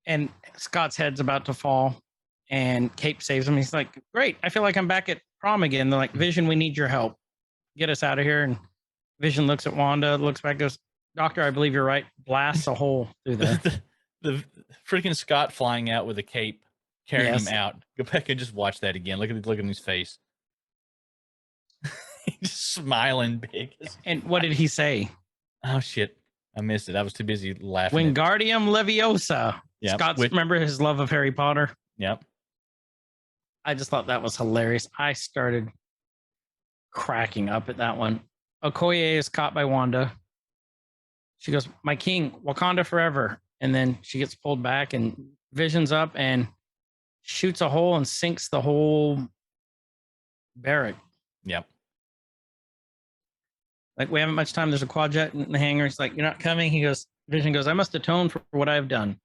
And Scott's head's about to fall, and Cape saves him. He's like, great, I feel like I'm back at prom again. They're like, Vision, we need your help. Get us out of here. And Vision looks at Wanda, looks back, goes, Doctor, I believe you're right. Blasts a hole through there. the freaking Scott flying out with a cape, carrying him out. Go back and just watch that again. Look at his face. He's just smiling big. And what did he say? Oh, shit. I missed it. I was too busy laughing. Wingardium Leviosa. Yep. Scott's, remember his love of Harry Potter? Yep. I just thought that was hilarious. I started cracking up at that one. Okoye is caught by Wanda. She goes, my king, Wakanda forever. And then she gets pulled back and Vision's up and shoots a hole and sinks the whole barrack. Yep. Like, we haven't much time. There's a quad jet in the hangar. He's like, you're not coming. He goes, Vision goes, I must atone for what I've done,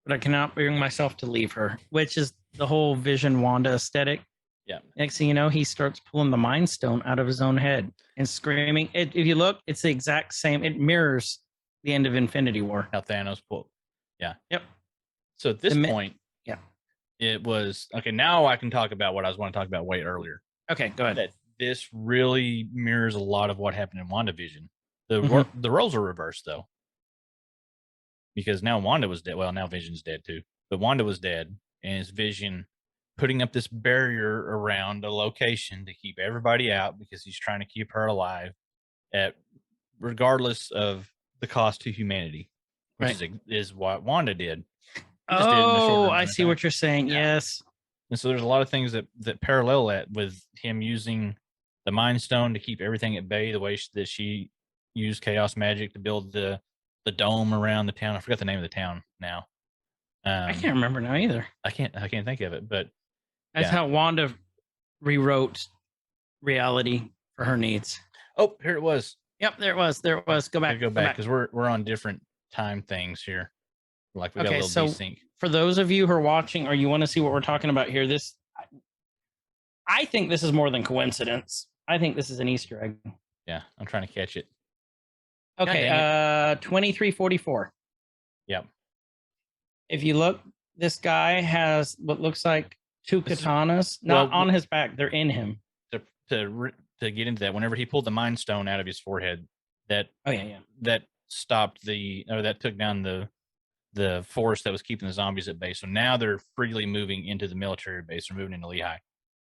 but I cannot bring myself to leave her, which is the whole Vision Wanda aesthetic. Yeah. Next thing you know, he starts pulling the Mind Stone out of his own head and screaming. If you look, it's the exact same. It mirrors the end of Infinity War. How Thanos pulled. Yeah. Yep. So at this point, yeah, it was okay. Now I can talk about what I was want to talk about way earlier. Okay, go ahead. That this really mirrors a lot of what happened in WandaVision. The roles are reversed though, because now Wanda was dead. Well, now Vision's dead too, but Wanda was dead, and it's Vision putting up this barrier around a location to keep everybody out because he's trying to keep her alive, regardless of the cost to humanity, which is what Wanda did. Oh, I see what you're saying. Yeah. Yes. And so there's a lot of things that parallel that with him using the Mind Stone to keep everything at bay, the way that she used chaos magic to build the dome around the town. I forgot the name of the town now. I can't remember now either. I can't think of it, but that's how Wanda rewrote reality for her needs. Oh, here it was. Yep, there it was. Go back. Go back because we're on different time things here. Like we got a little desync. For those of you who are watching or you want to see what we're talking about here, I think this is more than coincidence. I think this is an Easter egg. Yeah, I'm trying to catch it. Okay, 2344. Yep. If you look, this guy has what looks like two katanas, not on his back. They're in him. To get into that, whenever he pulled the Mind Stone out of his forehead, that stopped that took down the force that was keeping the zombies at bay. So now they're freely moving into the military base. They're moving into Lehigh,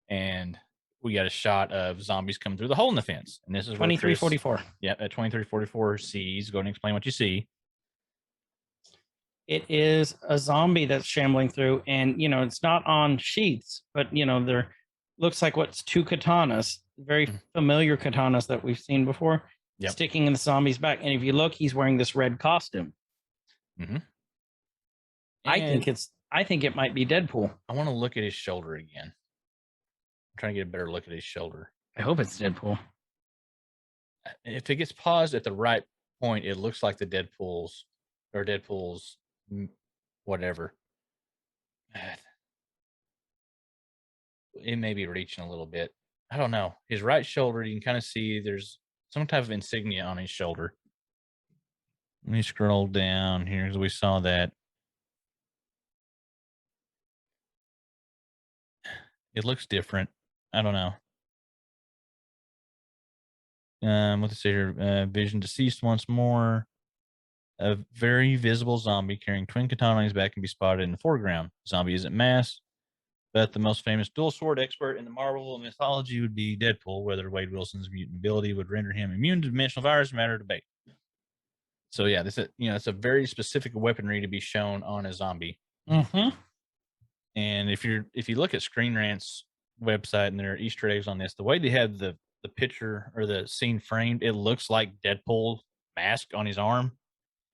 and we got a shot of zombies coming through the hole in the fence. And this is 2344. Yeah, at 2344 sees. Go and explain what you see. It is a zombie that's shambling through, and it's not on sheaths, but there looks like what's two katanas, very familiar katanas that we've seen before. Yep. sticking in the zombie's back. And if you look, he's wearing this red costume. Mm-hmm. I think it might be Deadpool. I want to look at his shoulder again. I'm trying to get a better look at his shoulder. I hope it's Deadpool. If it gets paused at the right point, it looks like the Deadpool's whatever. It may be reaching a little bit. I don't know. His right shoulder, you can kind of see there's some type of insignia on his shoulder. Let me scroll down here because we saw that. It looks different. I don't know. Let's see here. Vision deceased once more. A very visible zombie carrying twin katana on his back can be spotted in the foreground. Zombie isn't masked, but the most famous dual sword expert in the Marvel mythology would be Deadpool. Whether Wade Wilson's mutant ability would render him immune to dimensional virus matter debate. So yeah, this is it's a very specific weaponry to be shown on a zombie. Mm-hmm. And if you look at Screen Rant's website and there are Easter eggs on this, the way they have the picture or the scene framed, it looks like Deadpool mask on his arm.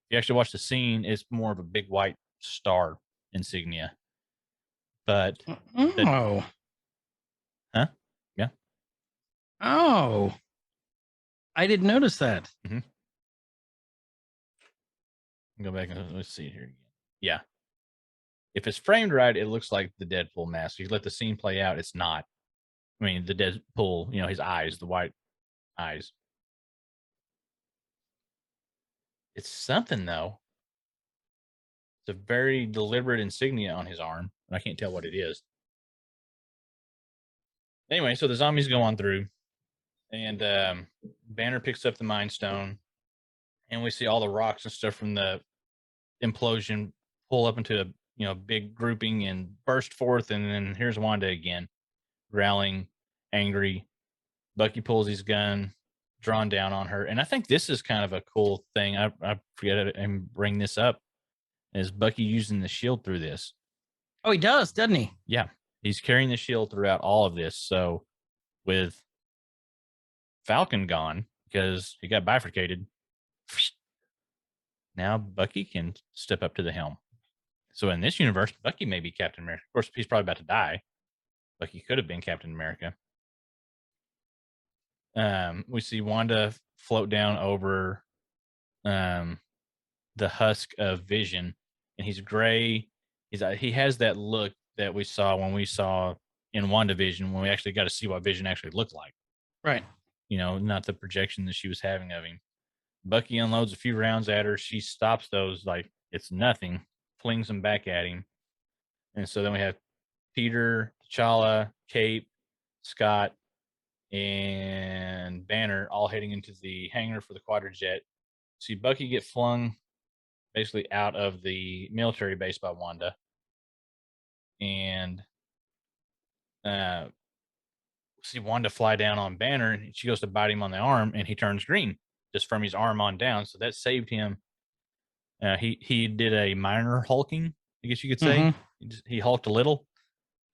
If you actually watch the scene, it's more of a big white star insignia. But oh, huh? Yeah. Oh, I didn't notice that. Mm-hmm. Go back and let's see here again. Yeah. If it's framed right, it looks like the Deadpool mask. If you let the scene play out, it's not. I mean, the Deadpool, his eyes, the white eyes. It's something, though. It's a very deliberate insignia on his arm. And I can't tell what it is. Anyway, so the zombies go on through. And Banner picks up the Mind Stone. And we see all the rocks and stuff from the implosion pull up into a big grouping and burst forth. And then here's Wanda again, growling, angry. Bucky pulls his gun, drawn down on her. And I think this is kind of a cool thing. I forget to bring this up. Is Bucky using the shield through this? Oh, he does, doesn't he? Yeah. He's carrying the shield throughout all of this. So with Falcon gone, because he got bifurcated, now Bucky can step up to the helm. So in this universe, Bucky may be Captain America. Of course, he's probably about to die. Bucky could have been Captain America. We see Wanda float down over the husk of Vision, and he's gray. He has that look that we saw when we saw in WandaVision, when we actually got to see what Vision actually looked like. Right. Not the projection that she was having of him. Bucky unloads a few rounds at her. She stops those like it's nothing, flings them back at him. And so then we have Peter, T'Challa, Kate, Scott, and Banner all heading into the hangar for the quadrijet. See Bucky get flung basically out of the military base by Wanda. And see Wanda fly down on Banner, and she goes to bite him on the arm, and he turns green just from his arm on down. So that saved him. He did a minor hulking, I guess you could say. Mm-hmm. He hulked a little.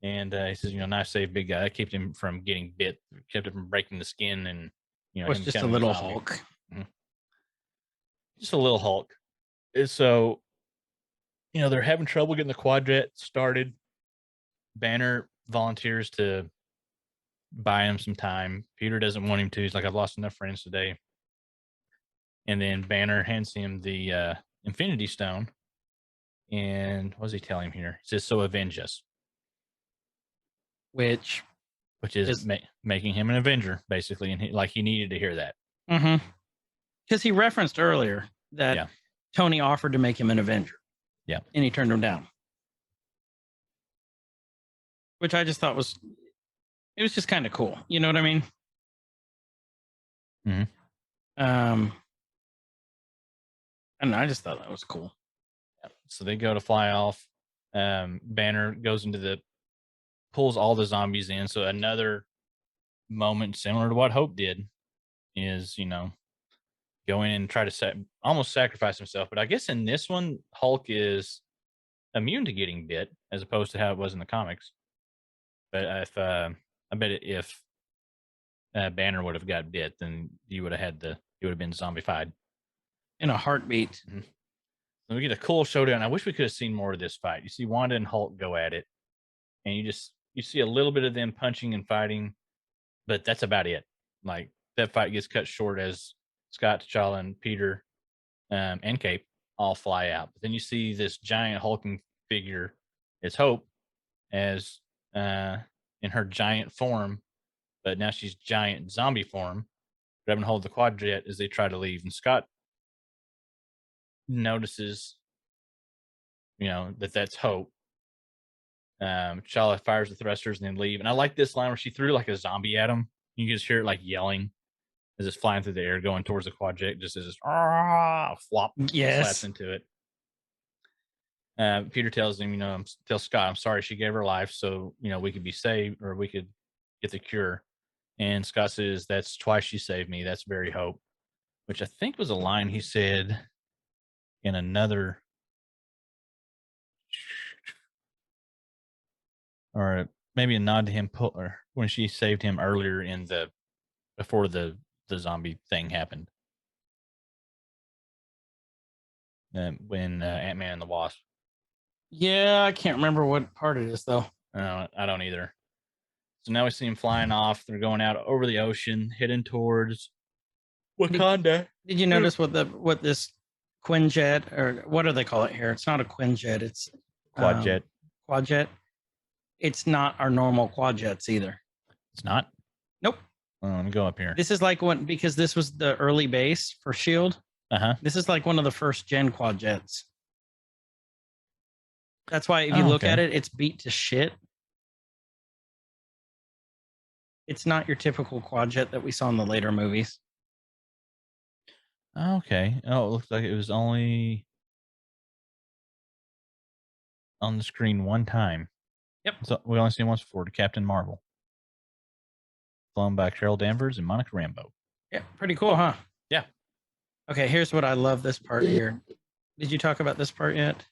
And he says, nice save, big guy. That kept him from getting bit, kept him from breaking the skin, and it was just a little Hulk. Mm-hmm. Just a little Hulk. And so, they're having trouble getting the quadjet started. Banner volunteers to buy him some time. Peter doesn't want him to. He's like, I've lost enough friends today. And then Banner hands him the Infinity Stone. And what does he tell him here? He says, so avenge us. Which is making him an Avenger, basically, and he needed to hear that. Mm-hmm. Because he referenced earlier that Tony offered to make him an Avenger. Yeah. And he turned him down. Which I just thought it was just kind of cool. You know what I mean? Mm-hmm. I don't know, I just thought that was cool. So they go to fly off. Banner goes into pulls all the zombies in. So another moment similar to what Hope did is, go in and try to almost sacrifice himself. But I guess in this one, Hulk is immune to getting bit as opposed to how it was in the comics. But I bet if Banner would have got bit, then you would have had the he would have been zombified. In a heartbeat. So we get a cool showdown. I wish we could have seen more of this fight. You see Wanda and Hulk go at it, and you see a little bit of them punching and fighting, but that's about it. Like that fight gets cut short as Scott, T'Challa, and Peter and Cape all fly out. But then you see this giant hulking figure. It's Hope as in her giant form, but now she's giant zombie form, grabbing hold of the quad jet as they try to leave. And Scott notices, that's Hope. T'Challa fires the thrusters and then leave. And I like this line where she threw like a zombie at him. You can just hear it like yelling as it's flying through the air, going towards the quad jet, just as it's flop, slaps into it. Peter tells him, tell Scott, I'm sorry she gave her life so, we could be saved or we could get the cure. And Scott says, that's twice she saved me. That's very Hope, which I think was a line he said in another, or maybe a nod to him when she saved him earlier before the zombie thing happened. When Ant-Man and the Wasp. Yeah, I can't remember what part it is though. I don't either. So now we see them flying off. They're going out over the ocean, heading towards Wakanda. Did you notice what this Quinjet, or what do they call it here? It's not a Quinjet. It's Quadjet. Quadjet. It's not our normal Quadjets either. It's not? Nope. Let me go up here. This is like because this was the early base for S.H.I.E.L.D. This is like one of the first gen Quadjets. That's why if you look at it, it's beat to shit. It's not your typical Quadjet that we saw in the later movies. Okay. Oh, it looks like it was only on the screen one time. Yep. So we only seen once before, to Captain Marvel. Flown by Carol Danvers and Monica Rambeau. Yeah, pretty cool, huh? Yeah. Okay, here's what I love this part here. Did you talk about this part yet?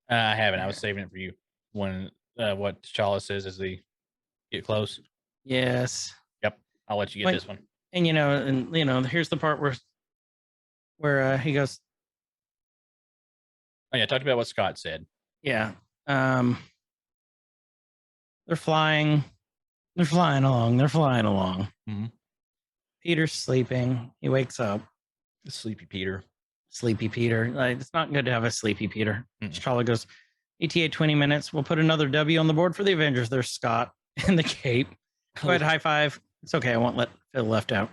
I haven't. I was saving it for you when what T'Challa says as they get close. Yes. Yep. I'll let you get this one. And here's the part where he goes. Oh yeah, talked about what Scott said. Yeah. They're flying. They're flying along. They're flying along. Mm-hmm. Peter's sleeping. He wakes up. Sleepy Peter. Sleepy Peter. Like, it's not good to have a sleepy Peter. T'Challa goes, ETA 20 minutes. We'll put another W on the board for the Avengers. There's Scott and the cape. Go ahead, high five. It's okay. I won't let Phil left out.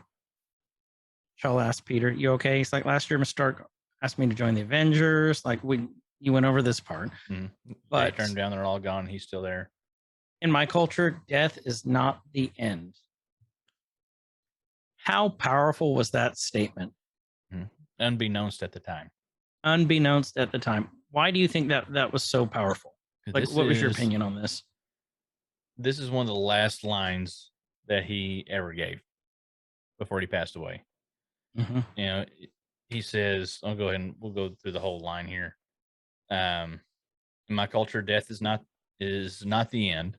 T'Challa asks Peter, you okay? He's like, last year, Mr. Stark asked me to join the Avengers. Like, you went over this part. But I turned down, they're all gone. He's still there. In my culture, death is not the end. How powerful was that statement? Unbeknownst at the time. Unbeknownst at the time. Why do you think that was so powerful? Like, what was your opinion on this? This is one of the last lines that he ever gave before he passed away. He says, I'll go ahead and we'll go through the whole line here. In my culture, death is not the end.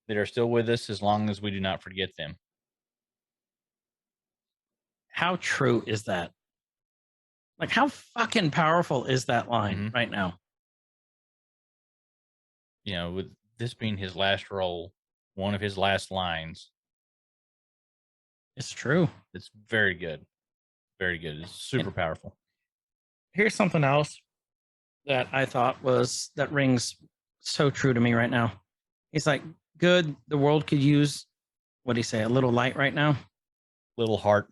They are still with us as long as we do not forget them. How true is that? Like, how fucking powerful is that line right now? With this being his last role, one of his last lines. It's true. It's very good. Very good. It's super powerful. Here's something else that I thought that rings so true to me right now. He's like, good, the world could use, what do you say, a little light right now? Little heart.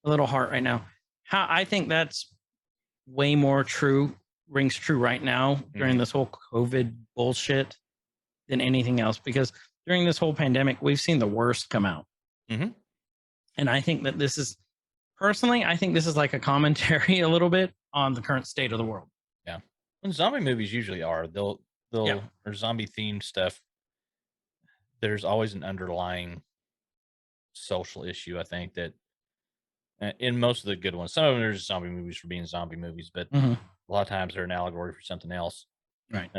A little heart right now. I think that's way more true, rings true right now during this whole COVID bullshit than anything else. Because during this whole pandemic, we've seen the worst come out. And I think that this is, personally, I think this is like a commentary a little bit on the current state of the world. Yeah. And zombie movies usually are. Or zombie themed stuff. There's always an underlying social issue, I think, that in most of the good ones, some of them are just zombie movies for being zombie movies, but a lot of times they're an allegory for something else. Right.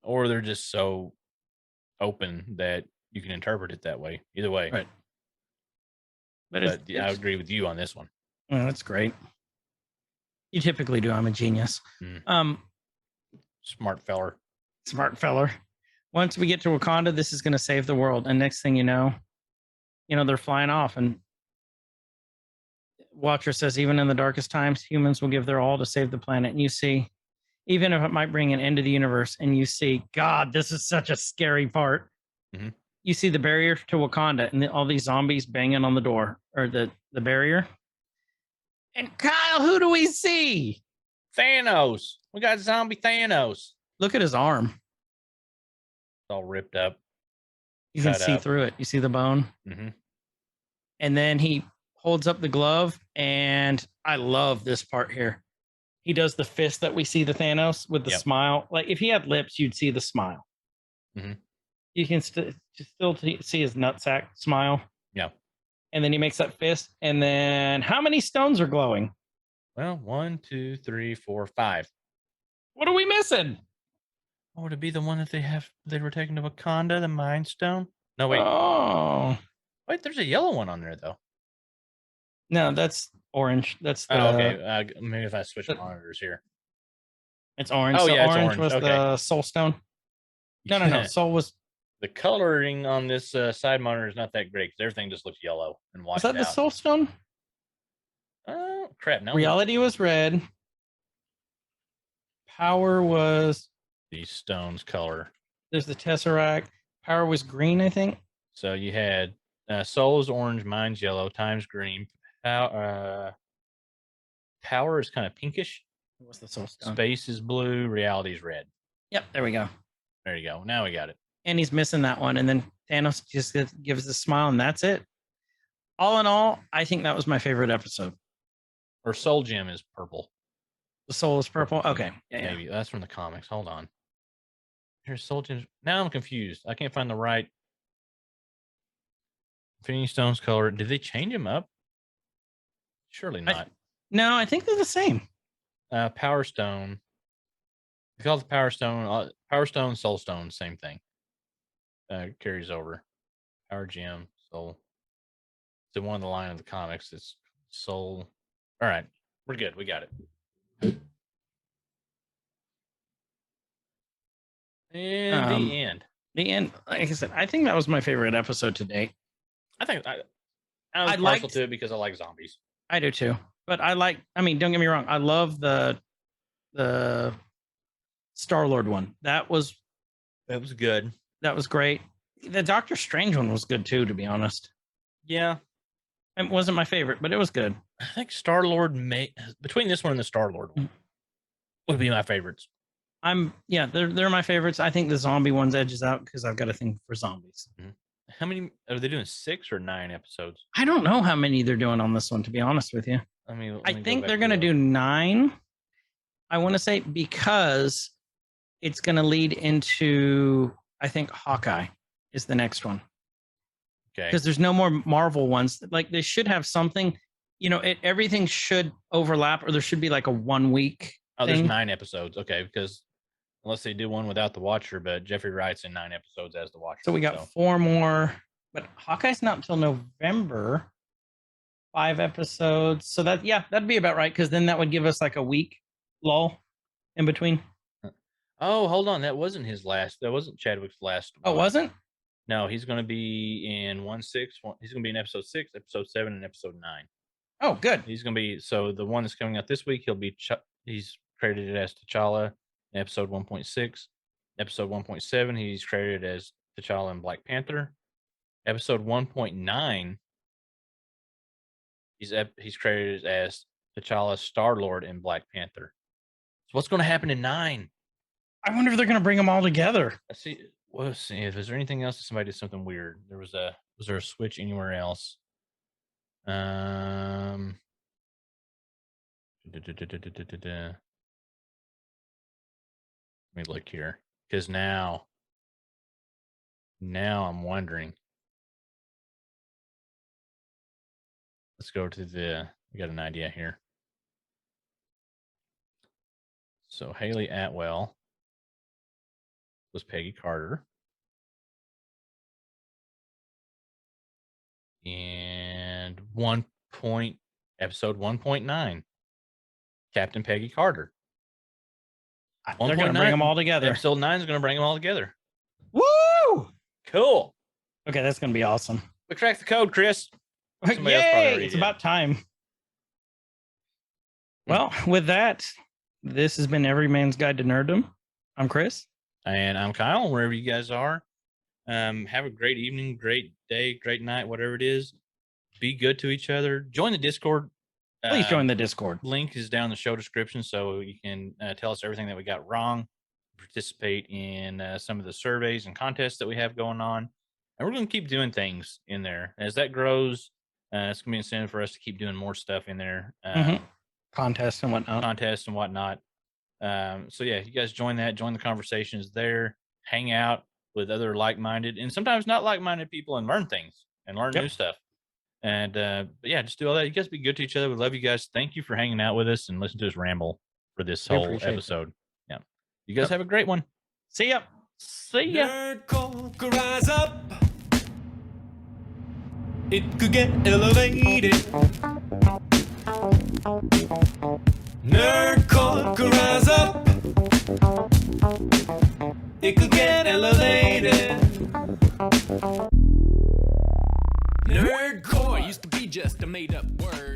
Or they're just so open that you can interpret it that way. Either way. Right. But But I agree with you on this one. that's great. You typically do. I'm a genius. Mm. Smart feller. Smart feller. Once we get to Wakanda, this is going to save the world. And next thing you know, they're flying off. And Watcher says, even in the darkest times, humans will give their all to save the planet. And you see, even if it might bring an end to the universe, and you see, God, this is such a scary part. Mhm. You see the barrier to Wakanda and all these zombies banging on the door or the barrier. And Kyle, who do we see? Thanos. We got zombie Thanos. Look at his arm. It's all ripped up. You can cut see up. through it. You see the bone. Mm-hmm. And then he holds up the glove. And I love this part here. He does the fist that we see the Thanos with the smile. Like if he had lips, you'd see the smile. Mm-hmm. You can still see his nutsack smile. Yeah. And then he makes that fist. And then how many stones are glowing? Well, 1, 2, 3, 4, 5. What are we missing? Oh, would it be the one that they were taking to Wakanda, the Mind Stone? No, wait. Oh. Wait, there's a yellow one on there, though. No, that's orange. That's the... Oh, okay. Maybe if I switch monitors here. It's orange. Oh, so yeah, orange it's orange. was the soul stone. No. Soul was... The coloring on this side monitor is not that great because everything just looks yellow and washed out. Was that the soul stone? Oh, crap. No. Reality was red. Power was... These stones color. There's the Tesseract. Power was green, I think. So you had Soul is orange, Mind's yellow, Time's green. Power is kind of pinkish. What's the soul stone? Space is blue. Reality is red. Yep, there we go. There you go. Now we got it. And he's missing that one. And then Thanos just gives a smile, and that's it. All in all, I think that was my favorite episode. Or Soul Gem is purple. The soul is purple? Okay. Yeah, maybe. That's from the comics. Hold on. Here's Soul Gem. Now I'm confused. I can't find the right Infinity Stones color. Did they change them up? Surely not. No, I think they're the same. Power Stone. They call it the Power Stone. Power Stone, Soul Stone, same thing. Carries over. Power Gem, Soul. It's in one of the line of the comics. It's Soul. All right. We're good. We got it. And the end. The end. Like I said, I think that was my favorite episode to date. I think I was partial to it because I like zombies. I do too. But don't get me wrong. I love the Star-Lord one. That was good. That was great. The Doctor Strange one was good too, to be honest. Yeah. It wasn't my favorite, but it was good. I think Star-Lord between this one and the Star-Lord one would be my favorites. They're my favorites. I think the zombie one's edges out because I've got a thing for zombies. Mm-hmm. How many are they doing? 6 or 9 episodes? I don't know how many they're doing on this one, to be honest with you. I think they're going to do 9. I want to say because it's going to lead into, I think Hawkeye is the next one. Okay. Because there's no more Marvel ones. Like they should have something, everything should overlap, or there should be like a 1 week. Oh, there's 9 episodes. Okay. Because unless they do one without the Watcher, but Jeffrey Wright's in 9 episodes as the Watcher. So we got 4 more, but Hawkeye's not until November. 5 episodes. So that'd be about right. Because then that would give us like a week lull in between. Oh, hold on. That wasn't his last. That wasn't Chadwick's last. Oh, wasn't? No, he's going to be in 1/6. He's going to be in episode 6, episode 7, and episode 9. Oh, good. He's going to be, so the one that's coming out this week, he's credited as T'Challa in episode 1.6. Episode 1.7, he's credited as T'Challa in Black Panther. Episode 1.9, he's credited as T'Challa Star-Lord in Black Panther. So what's going to happen in 9? I wonder if they're going to bring them all together. Let's see if there's anything else that somebody did something weird. Was there a switch anywhere else? Let me look here, because now I'm wondering. Let's go to we got an idea here. So Haley Atwell was Peggy Carter. And episode 1.9, Captain Peggy Carter. They're going to bring them all together. Episode 9 is going to bring them all together. Woo! Cool. Okay, that's going to be awesome. We cracked the code, Chris. Somebody else probably Yay! already It's did. about time. Well, with that, this has been Every Man's Guide to Nerddom. I'm Chris. And I'm Kyle, wherever you guys are. Have a great evening, great day, great night, whatever it is. Be good to each other. Join the Discord. Please join the Discord. Link is down in the show description, so you can tell us everything that we got wrong, participate in some of the surveys and contests that we have going on. And we're going to keep doing things in there. As that grows, it's going to be incentive for us to keep doing more stuff in there. Contests and whatnot. So yeah, you guys join that, join the conversations there, hang out with other like-minded and sometimes not like-minded people and learn things and learn new stuff. And but yeah, just do all that. You guys be good to each other. We love you guys. Thank you for hanging out with us and listening to us ramble for this whole episode. Yeah. You guys have a great one. See ya. See ya. Nerd Corker, rise up. It could get elevated. Nerd Corker, rise up. It could get elevated. Nerdcore used to be just a made up word.